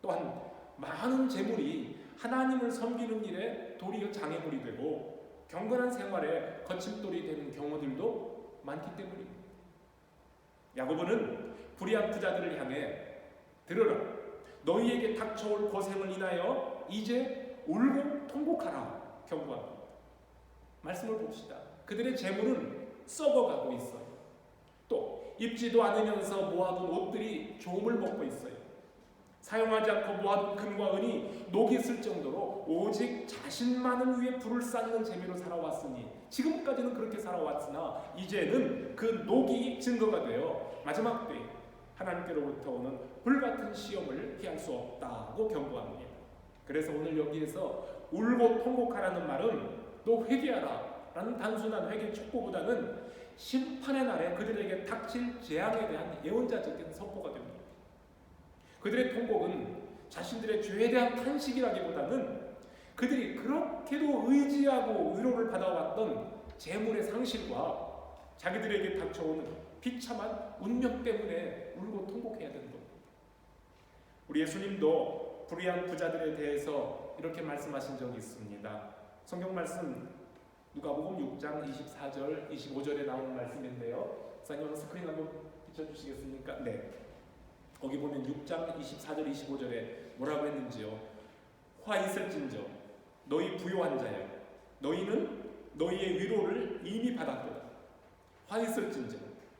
또한 많은 재물이 하나님을 섬기는 일에 도리어 장애물이 되고 경건한 생활에 거침돌이 되는 경우들도 많기 때문입니다. 야고보는 불의한 부자들을 향해 들으라, 너희에게 닥쳐올 고생을 인하여 이제 울고 통곡하라 경고합니다. 말씀을 봅시다. 그들의 재물은 썩어가고 있어요. 또 입지도 않으면서 모아둔 옷들이 조음을 먹고 있어요. 사용하지 않고 모아둔 금과 은이 녹이 있을 정도로 오직 자신만을 위해 불을 쌓는 재미로 살아왔으니, 지금까지는 그렇게 살아왔으나 이제는 그 녹이 증거가 되어 마지막 때에 하나님께로부터 오는 불같은 시험을 피할 수 없다고 경고합니다. 그래서 오늘 여기에서 울고 통곡하라는 말은 너 회개하라 라는 단순한 회개 촉구보다는 심판의 날에 그들에게 닥칠 재앙에 대한 예언자적인 선포가 됩니다. 그들의 통곡은 자신들의 죄에 대한 탄식이라기보다는 그들이 그렇게도 의지하고 위로를 받아왔던 재물의 상실과 자기들에게 닥쳐오는 비참한 운명 때문에 울고 통곡해야 되는 겁니다. 우리 예수님도 불의한 부자들에 대해서 이렇게 말씀하신 적이 있습니다. 성경 말씀 누가복음 6장 24절 25절에 나오는 말씀인데요. 사장님 스크린 한번 비춰주시겠습니까? 네. 거기 보면 6장 24절 25절에 뭐라고 했는지요. 화 있을진저 너희 부요한 자여, 너희는 너희의 위로를 이미 받았도다. 화 있을진저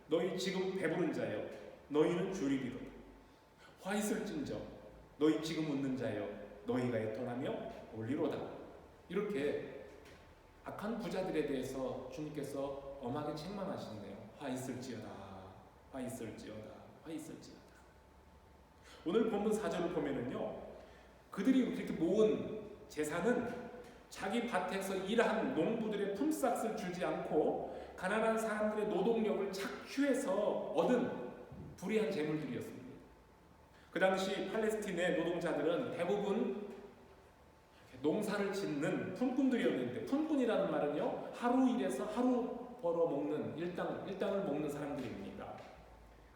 너희 지금 배부른 자여, 너희는 주리리로다. 화 있을진저 너희 지금 웃는 자여, 너희가 애통하며 울리로다. 이렇게 악한 부자들에 대해서 주님께서 엄하게 책망하시네요. 화 있을지어다, 화 있을지어다, 화 있을지어다. 오늘 본문 4절을 보면은요, 그들이 그렇게 모은 재산은 자기 밭에서 일한 농부들의 품삯을 주지 않고 가난한 사람들의 노동력을 착취해서 얻은 불의한 재물들이었습니다. 그 당시 팔레스틴의 노동자들은 대부분 농사를 짓는 품꾼들이었는데, 품꾼이라는 말은요, 하루 일해서 하루 벌어먹는 일당을 먹는 사람들입니다.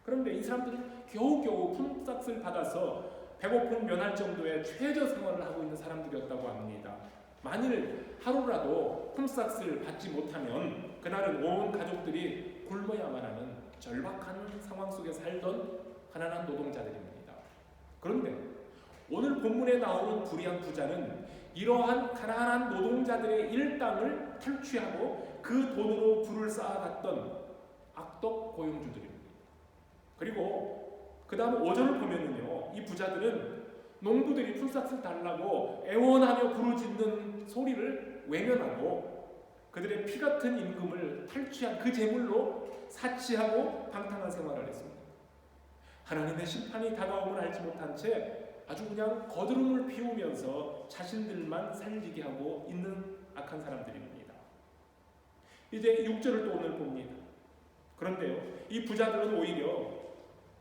그런데 이 사람들은 겨우겨우 품삯을 받아서 배고픔 면할 정도의 최저 생활을 하고 있는 사람들이었다고 합니다. 만일 하루라도 품삯을 받지 못하면 그날은 온 가족들이 굶어야만 하는 절박한 상황 속에 살던 가난한 노동자들입니다. 그런데 오늘 본문에 나오는 불의한 부자는 이러한 가난한 노동자들의 일당을 탈취하고 그 돈으로 부를 쌓아갔던 악덕 고용주들입니다. 그리고 그 다음 5절을 보면은요, 이 부자들은 농부들이 품삯을 달라고 애원하며 부르짖는 소리를 외면하고 그들의 피 같은 임금을 탈취한 그 재물로 사치하고 방탕한 생활을 했습니다. 하나님의 심판이 다가옴을 알지 못한 채 아주 그냥 거드름을 피우면서 자신들만 살리게 하고 있는 악한 사람들입니다. 이제 6절을 또 오늘 봅니다. 그런데요, 이 부자들은 오히려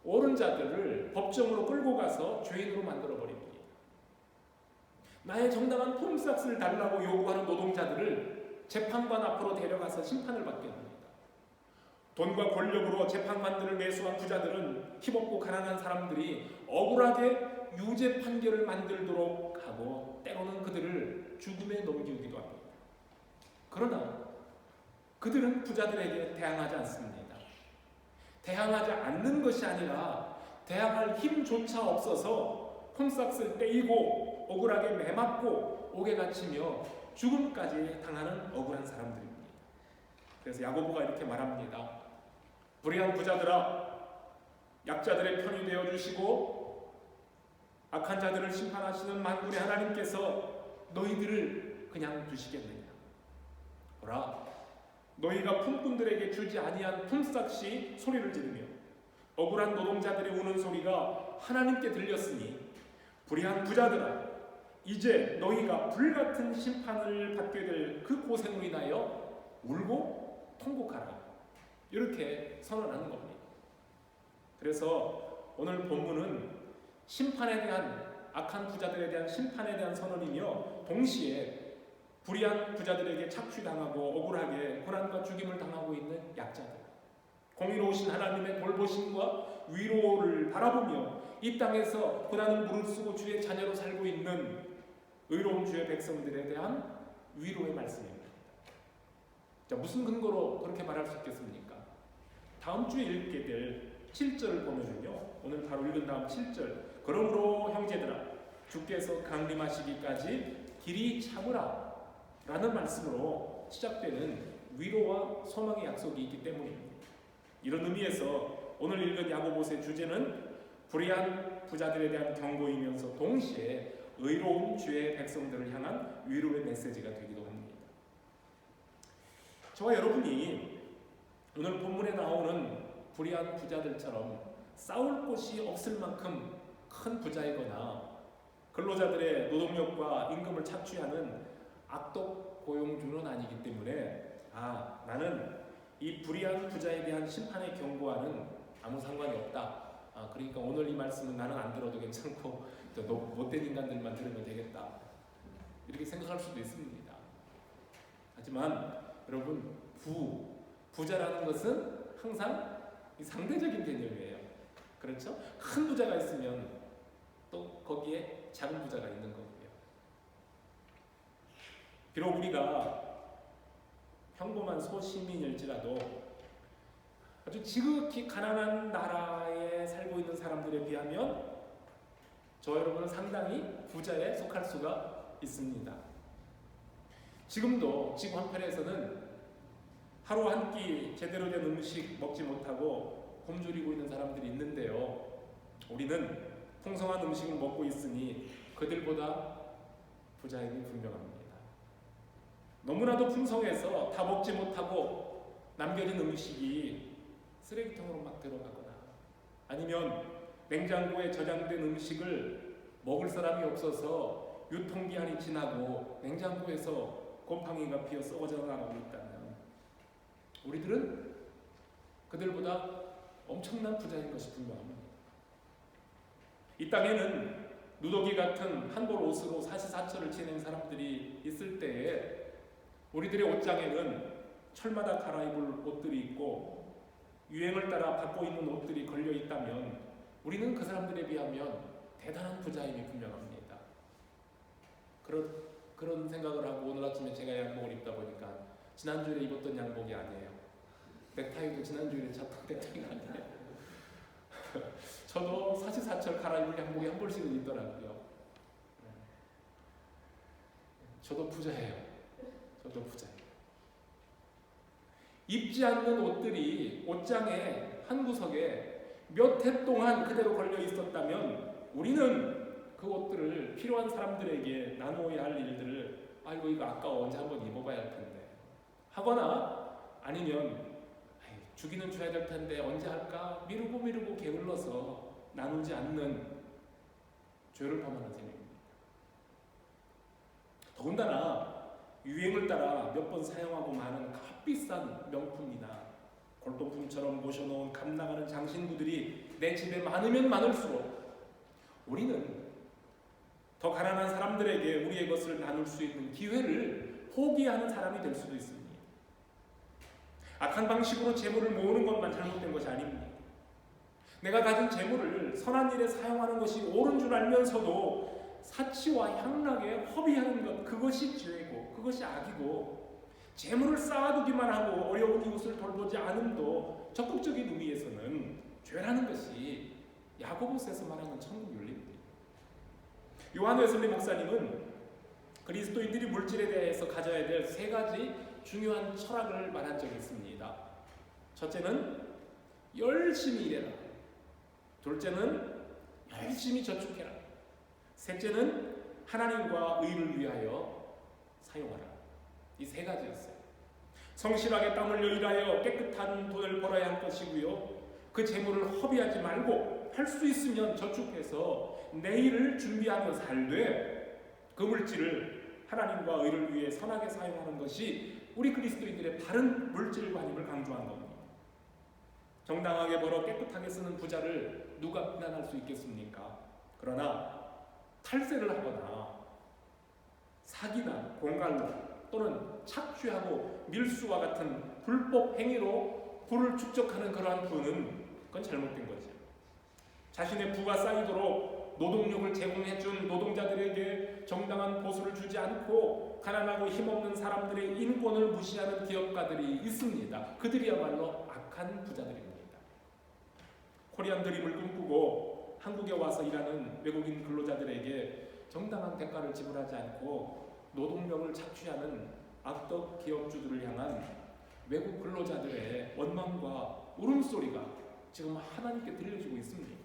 옳은 자들을 법정으로 끌고 가서 죄인으로 만들어 버립니다. 나의 정당한 품삯을 달라고 요구하는 노동자들을 재판관 앞으로 데려가서 심판을 받게 합니다. 돈과 권력으로 재판관들을 매수한 부자들은 힘없고 가난한 사람들이 억울하게 유죄 판결을 만들도록 하고 때로는 그들을 죽음에 넘기기도 합니다. 그러나 그들은 부자들에게 대항하지 않습니다. 대항하지 않는 것이 아니라 대항할 힘조차 없어서 콩삭스를 떼이고 억울하게 매맞고 옥에 갇히며 죽음까지 당하는 억울한 사람들입니다. 그래서 야고보가 이렇게 말합니다. 불의한 부자들아, 약자들의 편이 되어주시고 악한 자들을 심판하시는 만군의 하나님께서 너희들을 그냥 두시겠느냐. 보라, 너희가 품꾼들에게 주지 아니한 품삯이 소리를 지르며 억울한 노동자들의 우는 소리가 하나님께 들렸으니 불의한 부자들아, 이제 너희가 불같은 심판을 받게 될 그 고생으로 인하여 울고 통곡하라. 이렇게 선언하는 겁니다. 그래서 오늘 본문은 심판에 대한, 악한 부자들에 대한 심판에 대한 선언이며 동시에 불의한 부자들에게 착취당하고 억울하게 고난과 죽임을 당하고 있는 약자들, 공의로우신 하나님의 돌보심과 위로를 바라보며 이 땅에서 고난을 무릅쓰고 주의 자녀로 살고 있는 의로운 주의 백성들에 대한 위로의 말씀입니다. 자, 무슨 근거로 그렇게 말할 수 있겠습니까? 다음 주에 읽게 될 7절을 보면은요, 오늘 바로 읽은 다음 7절, 그러므로 형제들아, 주께서 강림하시기까지 길이 참으라 라는 말씀으로 시작되는 위로와 소망의 약속이 있기 때문입니다. 이런 의미에서 오늘 읽은 야고보서의 주제는 불의한 부자들에 대한 경고이면서 동시에 의로운 주의 백성들을 향한 위로의 메시지가 되기도 합니다. 저와 여러분이 오늘 본문에 나오는 불의한 부자들처럼 싸울 곳이 없을 만큼 큰 부자이거나 근로자들의 노동력과 임금을 착취하는 악독 고용주는 아니기 때문에 나는 이 불의한 부자에 대한 심판의 경고와는 아무 상관이 없다. 그러니까 오늘 이 말씀은 나는 안 들어도 괜찮고 못된 인간들만 들으면 되겠다. 이렇게 생각할 수도 있습니다. 하지만 여러분, 부자라는 것은 항상 상대적인 개념이에요. 그렇죠? 큰 부자가 있으면 또 거기에 작은 부자가 있는 거고요. 비록 우리가 평범한 소시민일지라도 아주 지극히 가난한 나라에 살고 있는 사람들에 비하면 저 여러분은 상당히 부자에 속할 수가 있습니다. 지금도 지구 한편에서는 하루 한 끼 제대로 된 음식 먹지 못하고 굶주리고 있는 사람들이 있는데요, 우리는 풍성한 음식을 먹고 있으니 그들보다 부자임이 분명합니다. 너무나도 풍성해서 다 먹지 못하고 남겨진 음식이 쓰레기통으로 막 들어가거나 아니면 냉장고에 저장된 음식을 먹을 사람이 없어서 유통기한이 지나고 냉장고에서 곰팡이가 피어 썩어져 나가고 있다면 우리들은 그들보다 엄청난 부자인 것이 분명합니다. 이 땅에는 누더기 같은 한벌 옷으로 사시사철을 지낸 사람들이 있을 때에 우리들의 옷장에는 철마다 갈아입을 옷들이 있고 유행을 따라 받고 있는 옷들이 걸려 있다면 우리는 그 사람들에 비하면 대단한 부자임이 분명합니다. 그런 생각을 하고 오늘 아침에 제가 양복을 입다 보니까 지난주에 입었던 양복이 아니에요. 넥타이도 지난주에 찼던 넥타이가 아니에요. 저도 사시사철 갈아입을 양복이 한 벌씩은 있더라고요. 저도 부자예요. 저도 부자예요. 입지 않는 옷들이 옷장의 한 구석에 몇 해 동안 그대로 걸려 있었다면 우리는 그 옷들을 필요한 사람들에게 나누어야 할 일들을 아이고 이거 아까워 언제 한번 입어봐야 할 텐데 하거나 아니면 주기는 줘야 될 텐데 언제 할까 미루고 게을러서 나누지 않는 죄를 범하는 셈입니다. 더군다나 유행을 따라 몇 번 사용하고 마는 값비싼 명품이나 골동품처럼 모셔놓은 값나가는 장신구들이 내 집에 많으면 많을수록 우리는 더 가난한 사람들에게 우리의 것을 나눌 수 있는 기회를 포기하는 사람이 될 수도 있습니다. 악한 방식으로 재물을 모으는 것만 잘못된 것이 아닙니다. 내가 가진 재물을 선한 일에 사용하는 것이 옳은 줄 알면서도 사치와 향락에 허비하는 것, 그것이 죄고 그것이 악이고 재물을 쌓아두기만 하고 어려운 이웃을 돌보지 않음도 적극적인 의미에서는 죄라는 것이 야고보서에서 말하는 천국 윤리입니다. 요한 웨슬리 목사님은 그리스도인들이 물질에 대해서 가져야 될 세 가지 중요한 철학을 말한 적이 있습니다. 첫째는 열심히 일해라. 둘째는 열심히 저축해라. 셋째는 하나님과 의를 위하여 사용하라. 이 세 가지였어요. 성실하게 땀 흘려 일하여 깨끗한 돈을 벌어야 할 것이고요. 그 재물을 허비하지 말고 할 수 있으면 저축해서 내일을 준비하며 살되 그 물질을 하나님과 의를 위해 선하게 사용하는 것이 우리 그리스도인들의 바른 물질관임을 강조한 겁니다. 정당하게 벌어 깨끗하게 쓰는 부자를 누가 비난할 수 있겠습니까? 그러나 탈세를 하거나 사기나 공갈로 또는 착취하고 밀수와 같은 불법 행위로 부를 축적하는 그러한 부는 그건 잘못된 거죠. 자신의 부가 쌓이도록 노동력을 제공해준 노동자들에게 정당한 보수를 주지 않고 가난하고 힘없는 사람들의 인권을 무시하는 기업가들이 있습니다. 그들이야말로 악한 부자들입니다. 코리안 드림을 꿈꾸고 한국에 와서 일하는 외국인 근로자들에게 정당한 대가를 지불하지 않고 노동력을 착취하는 악덕 기업주들을 향한 외국 근로자들의 원망과 울음소리가 지금 하나님께 들려지고 있습니다.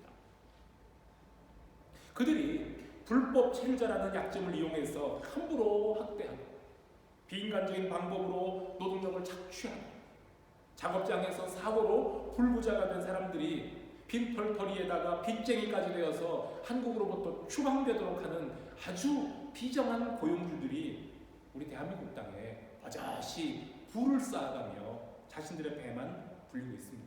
그들이 불법 체류자라는 약점을 이용해서 함부로 학대하고 비인간적인 방법으로 노동력을 착취하고 작업장에서 사고로 불구자가 된 사람들이 빈털터리에다가 빚쟁이까지 되어서 한국으로부터 추방되도록 하는 아주 비정한 고용주들이 우리 대한민국 땅에 버젓이 부를 쌓아가며 자신들의 배만 불리고 있습니다.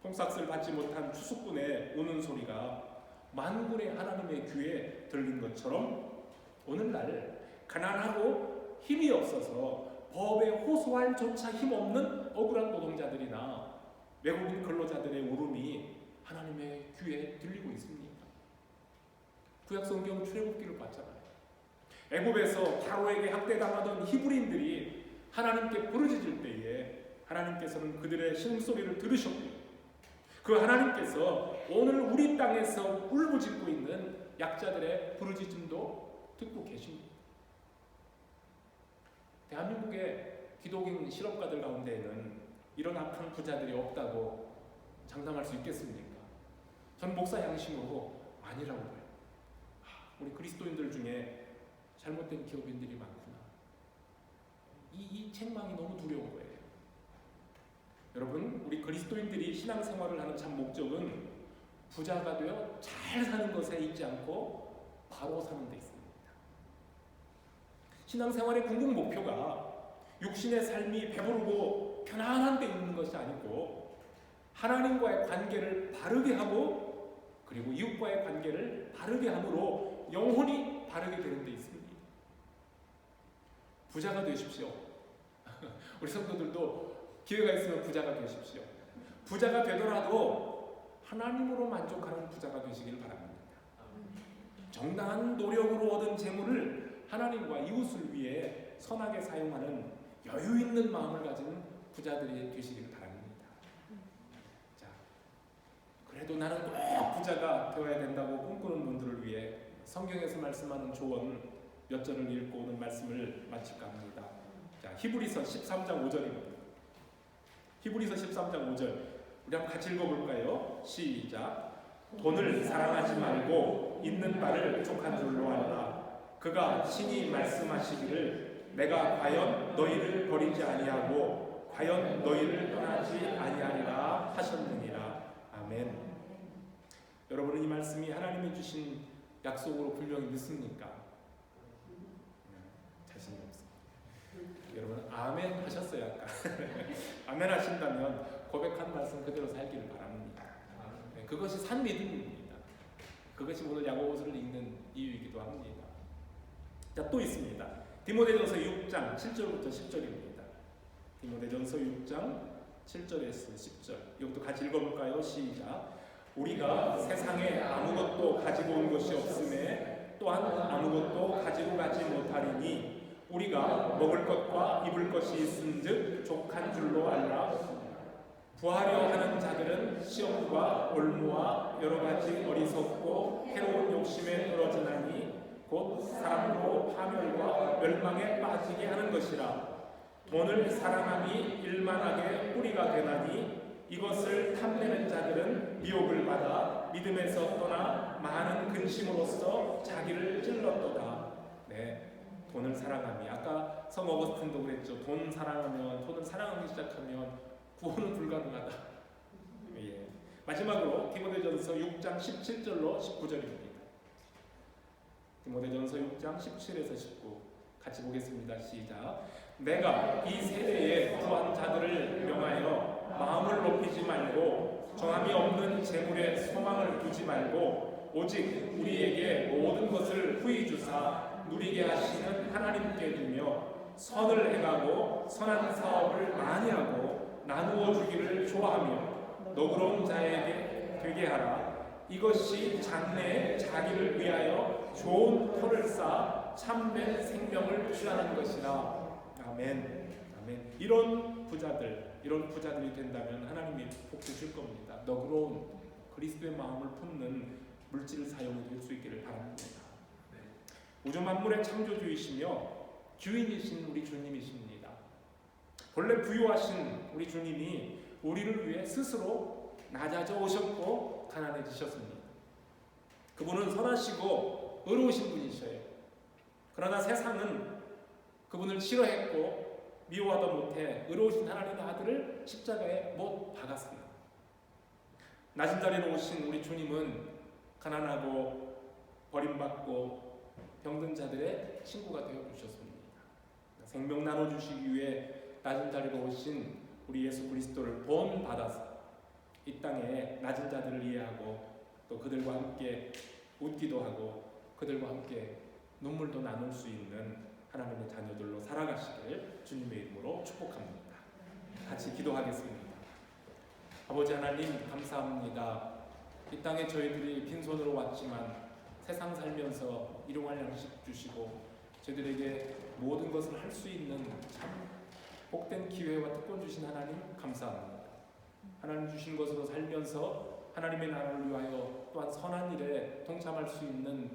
통삭을 받지 못한 추수꾼의 우는 소리가 만군의 하나님의 귀에 들린 것처럼 오늘날 가난하고 힘이 없어서 법에 호소할 조차 힘없는 억울한 노동자들이나 외국인 근로자들의 울음이 하나님의 귀에 들리고 있습니다. 구약성경 출애굽기를 봤잖아요. 애굽에서 바로에게 학대당하던 히브리인들이 하나님께 부르짖을 때에 하나님께서는 그들의 신음소리를 들으셨고 그 하나님께서 오늘 우리 땅에서 울부짖고 있는 약자들의 부르짖음도 듣고 계십니다. 대한민국의 기독인 실업가들 가운데에는 이런 악한 부자들이 없다고 장담할 수 있겠습니까? 전 목사 양심으로 아니라고 봐요. 우리 그리스도인들 중에 잘못된 기업인들이 많구나. 이 책망이 너무 두려운 거예요. 여러분, 우리 그리스도인들이 신앙생활을 하는 참 목적은 부자가 되어 잘 사는 것에 있지 않고 바로 사는 데 있습니다. 신앙생활의 궁극 목표가 육신의 삶이 배부르고 편안한 데 있는 것이 아니고 하나님과의 관계를 바르게 하고 그리고 이웃과의 관계를 바르게 함으로 영혼이 바르게 되는 데 있습니다. 부자가 되십시오. 우리 성도들도 기회가 있으면 부자가 되십시오. 부자가 되더라도 하나님으로 만족하는 부자가 되시길 바랍니다. 정당한 노력으로 얻은 재물을 하나님과 이웃을 위해 선하게 사용하는 여유 있는 마음을 가진 부자들이 되시길 바랍니다. 자, 그래도 나는 꼭 부자가 되어야 된다고 꿈꾸는 분들을 위해 성경에서 말씀하는 조언 몇 절을 읽고 오는 말씀을 마칠까 합니다. 자, 히브리서 13장 5절입니다. 히브리서 13장 5절 우리 한번 같이 읽어볼까요? 시작. 돈을 사랑하지 말고 있는 바를 족한 줄로 알라. 그가 친히 말씀하시기를 내가 과연 너희를 버리지 아니하고 과연 너희를 떠나지 아니하리라 하셨느니라. 아멘. 여러분은 이 말씀이 하나님이 주신 약속으로 분명히 믿습니까? 자신이 없습니다. 여러분 아멘 하셨어요 아까? 아멘 하신다면 고백한 말씀 그대로 살기를 바랍니다. 그것이 산 믿음입니다. 그것이 오늘 야고보서를 읽는 이유이기도 합니다. 자, 또 있습니다. 디모데전서 6장 7절부터 10절입니다. 디모데전서 6장 7절에서 10절 이것도 같이 읽어볼까요? 시작. 우리가 세상에 아무것도 가지고 온 것이 없음에 또한 아무것도 가지고 가지 못하리니 우리가 먹을 것과 입을 것이 있은즉 족한 줄로 알라. 구하려 하는 자들은 시험과 올무와 여러 가지 어리석고 해로운 욕심에 떨어지나니 곧 사람도 파멸과 멸망에 빠지게 하는 것이라. 돈을 사랑함이 일만하게 뿌리가 되나니 이것을 탐내는 자들은 미혹을 받아 믿음에서 떠나 많은 근심으로써 자기를 찔렀도다. 네, 돈을 사랑함이, 아까 성 어거스틴도 그랬죠. 돈을 사랑하기 시작하면 구원은 불가능하다. 예. 마지막으로 디모데전서 6장 17절로 19절입니다. 디모데전서 6장 17에서 19 같이 보겠습니다. 시작. 내가 이 세대에 구한 자들을 명하여 마음을 높이지 말고 정함이 없는 재물에 소망을 두지 말고 오직 우리에게 모든 것을 후히 주사 누리게 하시는 하나님께 두며 선을 행하고 선한 사업을 많이 하고 나누어 주기를 좋아하며 너그러운 자에게 되게 하라. 이것이 장래에 자기를 위하여 좋은 터를 쌓아 참된 생명을 취하는 것이라. 아멘. 아멘. 이런 부자들이 된다면 하나님이 복 주실 겁니다. 너그러운 그리스도의 마음을 품는 물질을 사용해 줄 수 있기를 바랍니다. 우주 만물의 창조주이시며 주인이신 우리 주님이십니다. 본래 부유하신 우리 주님이 우리를 위해 스스로 낮아져 오셨고 가난해지셨습니다. 그분은 선하시고 의로우신 분이셔요. 그러나 세상은 그분을 싫어했고 미워하다 못해 의로우신 하나님의 아들을 십자가에 못 박았습니다. 낮은 자리로 오신 우리 주님은 가난하고 버림받고 병든 자들의 친구가 되어 주셨습니다. 생명 나눠주시기 위해 낮은 자리로 오신 우리 예수 그리스도를 본받아서 이 땅에 낮은 자들을 이해하고 또 그들과 함께 웃기도 하고 그들과 함께 눈물도 나눌 수 있는 하나님의 자녀들로 살아가시길 주님의 이름으로 축복합니다. 같이 기도하겠습니다. 아버지 하나님 감사합니다. 이 땅에 저희들이 빈손으로 왔지만 세상 살면서 일용할 양식 주시고 저희들에게 모든 것을 할 수 있는 참 복된 기회와 특권 주신 하나님 감사합니다. 하나님 주신 것으로 살면서 하나님의 나라를 위하여 또한 선한 일에 동참할 수 있는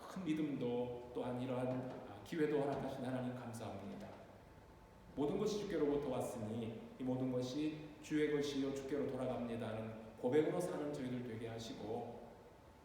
큰 믿음도 또한 이러한 기회도 허락하신 하나님 감사합니다. 모든 것이 주께로부터 왔으니 이 모든 것이 주의 것이요 주께로 돌아갑니다 하는 고백으로 사는 저희들 되게 하시고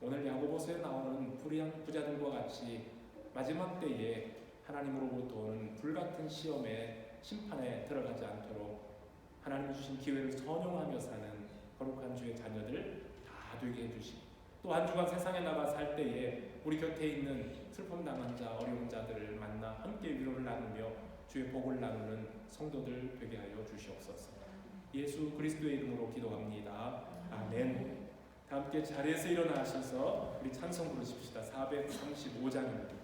오늘 야고보서에 나오는 불의한 부자들과 같이 마지막 때에 하나님으로부터 오는 불같은 시험에 심판에 들어가지 않도록 하나님 주신 기회를 선용하며 사는 거룩한 주의 자녀들 다 되게 해주시고 또 한 주간 세상에 나가 살 때에 우리 곁에 있는 슬픔 당한 자, 어려운 자들을 만나 함께 위로를 나누며 주의 복을 나누는 성도들 되게 하여 주시옵소서. 예수 그리스도의 이름으로 기도합니다. 아멘. 다 함께 자리에서 일어나셔서 우리 찬송 부르십시다. 435장입니다.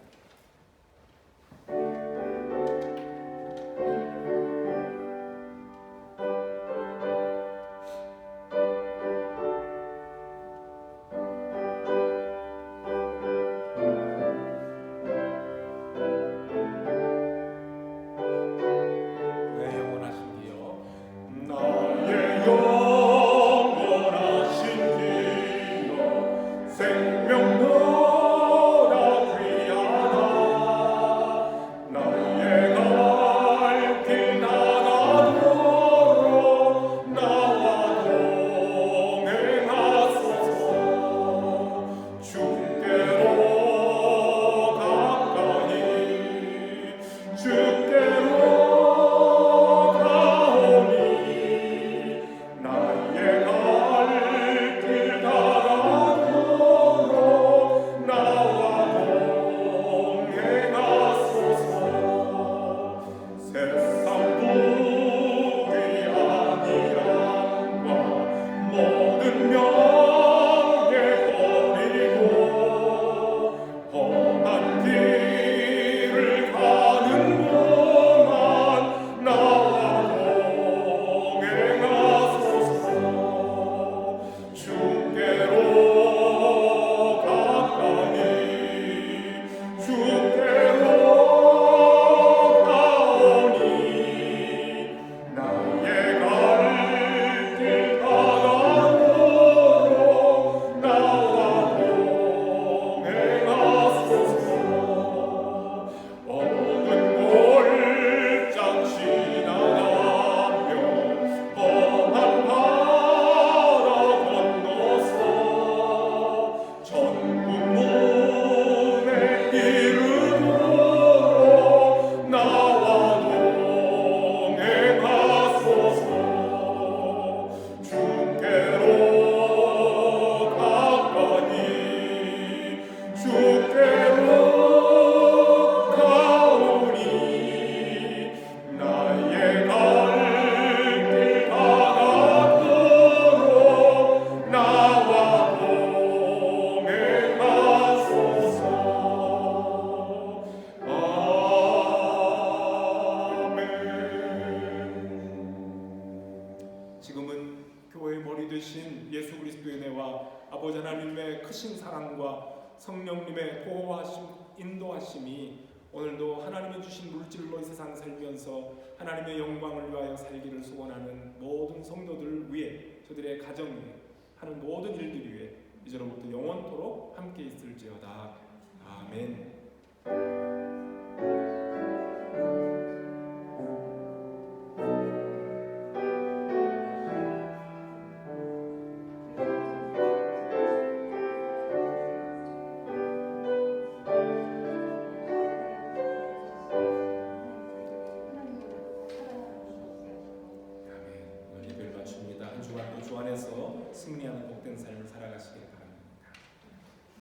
생명 너라 귀한 아버지 하나님의 크신 사랑과 성령님의 보호하심, 인도하심이 오늘도 하나님이 주신 물질로 이 세상 살면서 하나님의 영광을 위하여 살기를 소원하는 모든 성도들 위해, 저들의 가정 위에 하는 모든 일들 위해 이제로부터 영원토록 함께 있을지어다. 아멘. 오늘 예배를 마칩니다. 한 주간도 주 안에서 승리하는 복된 삶을 살아가시길 바랍니다.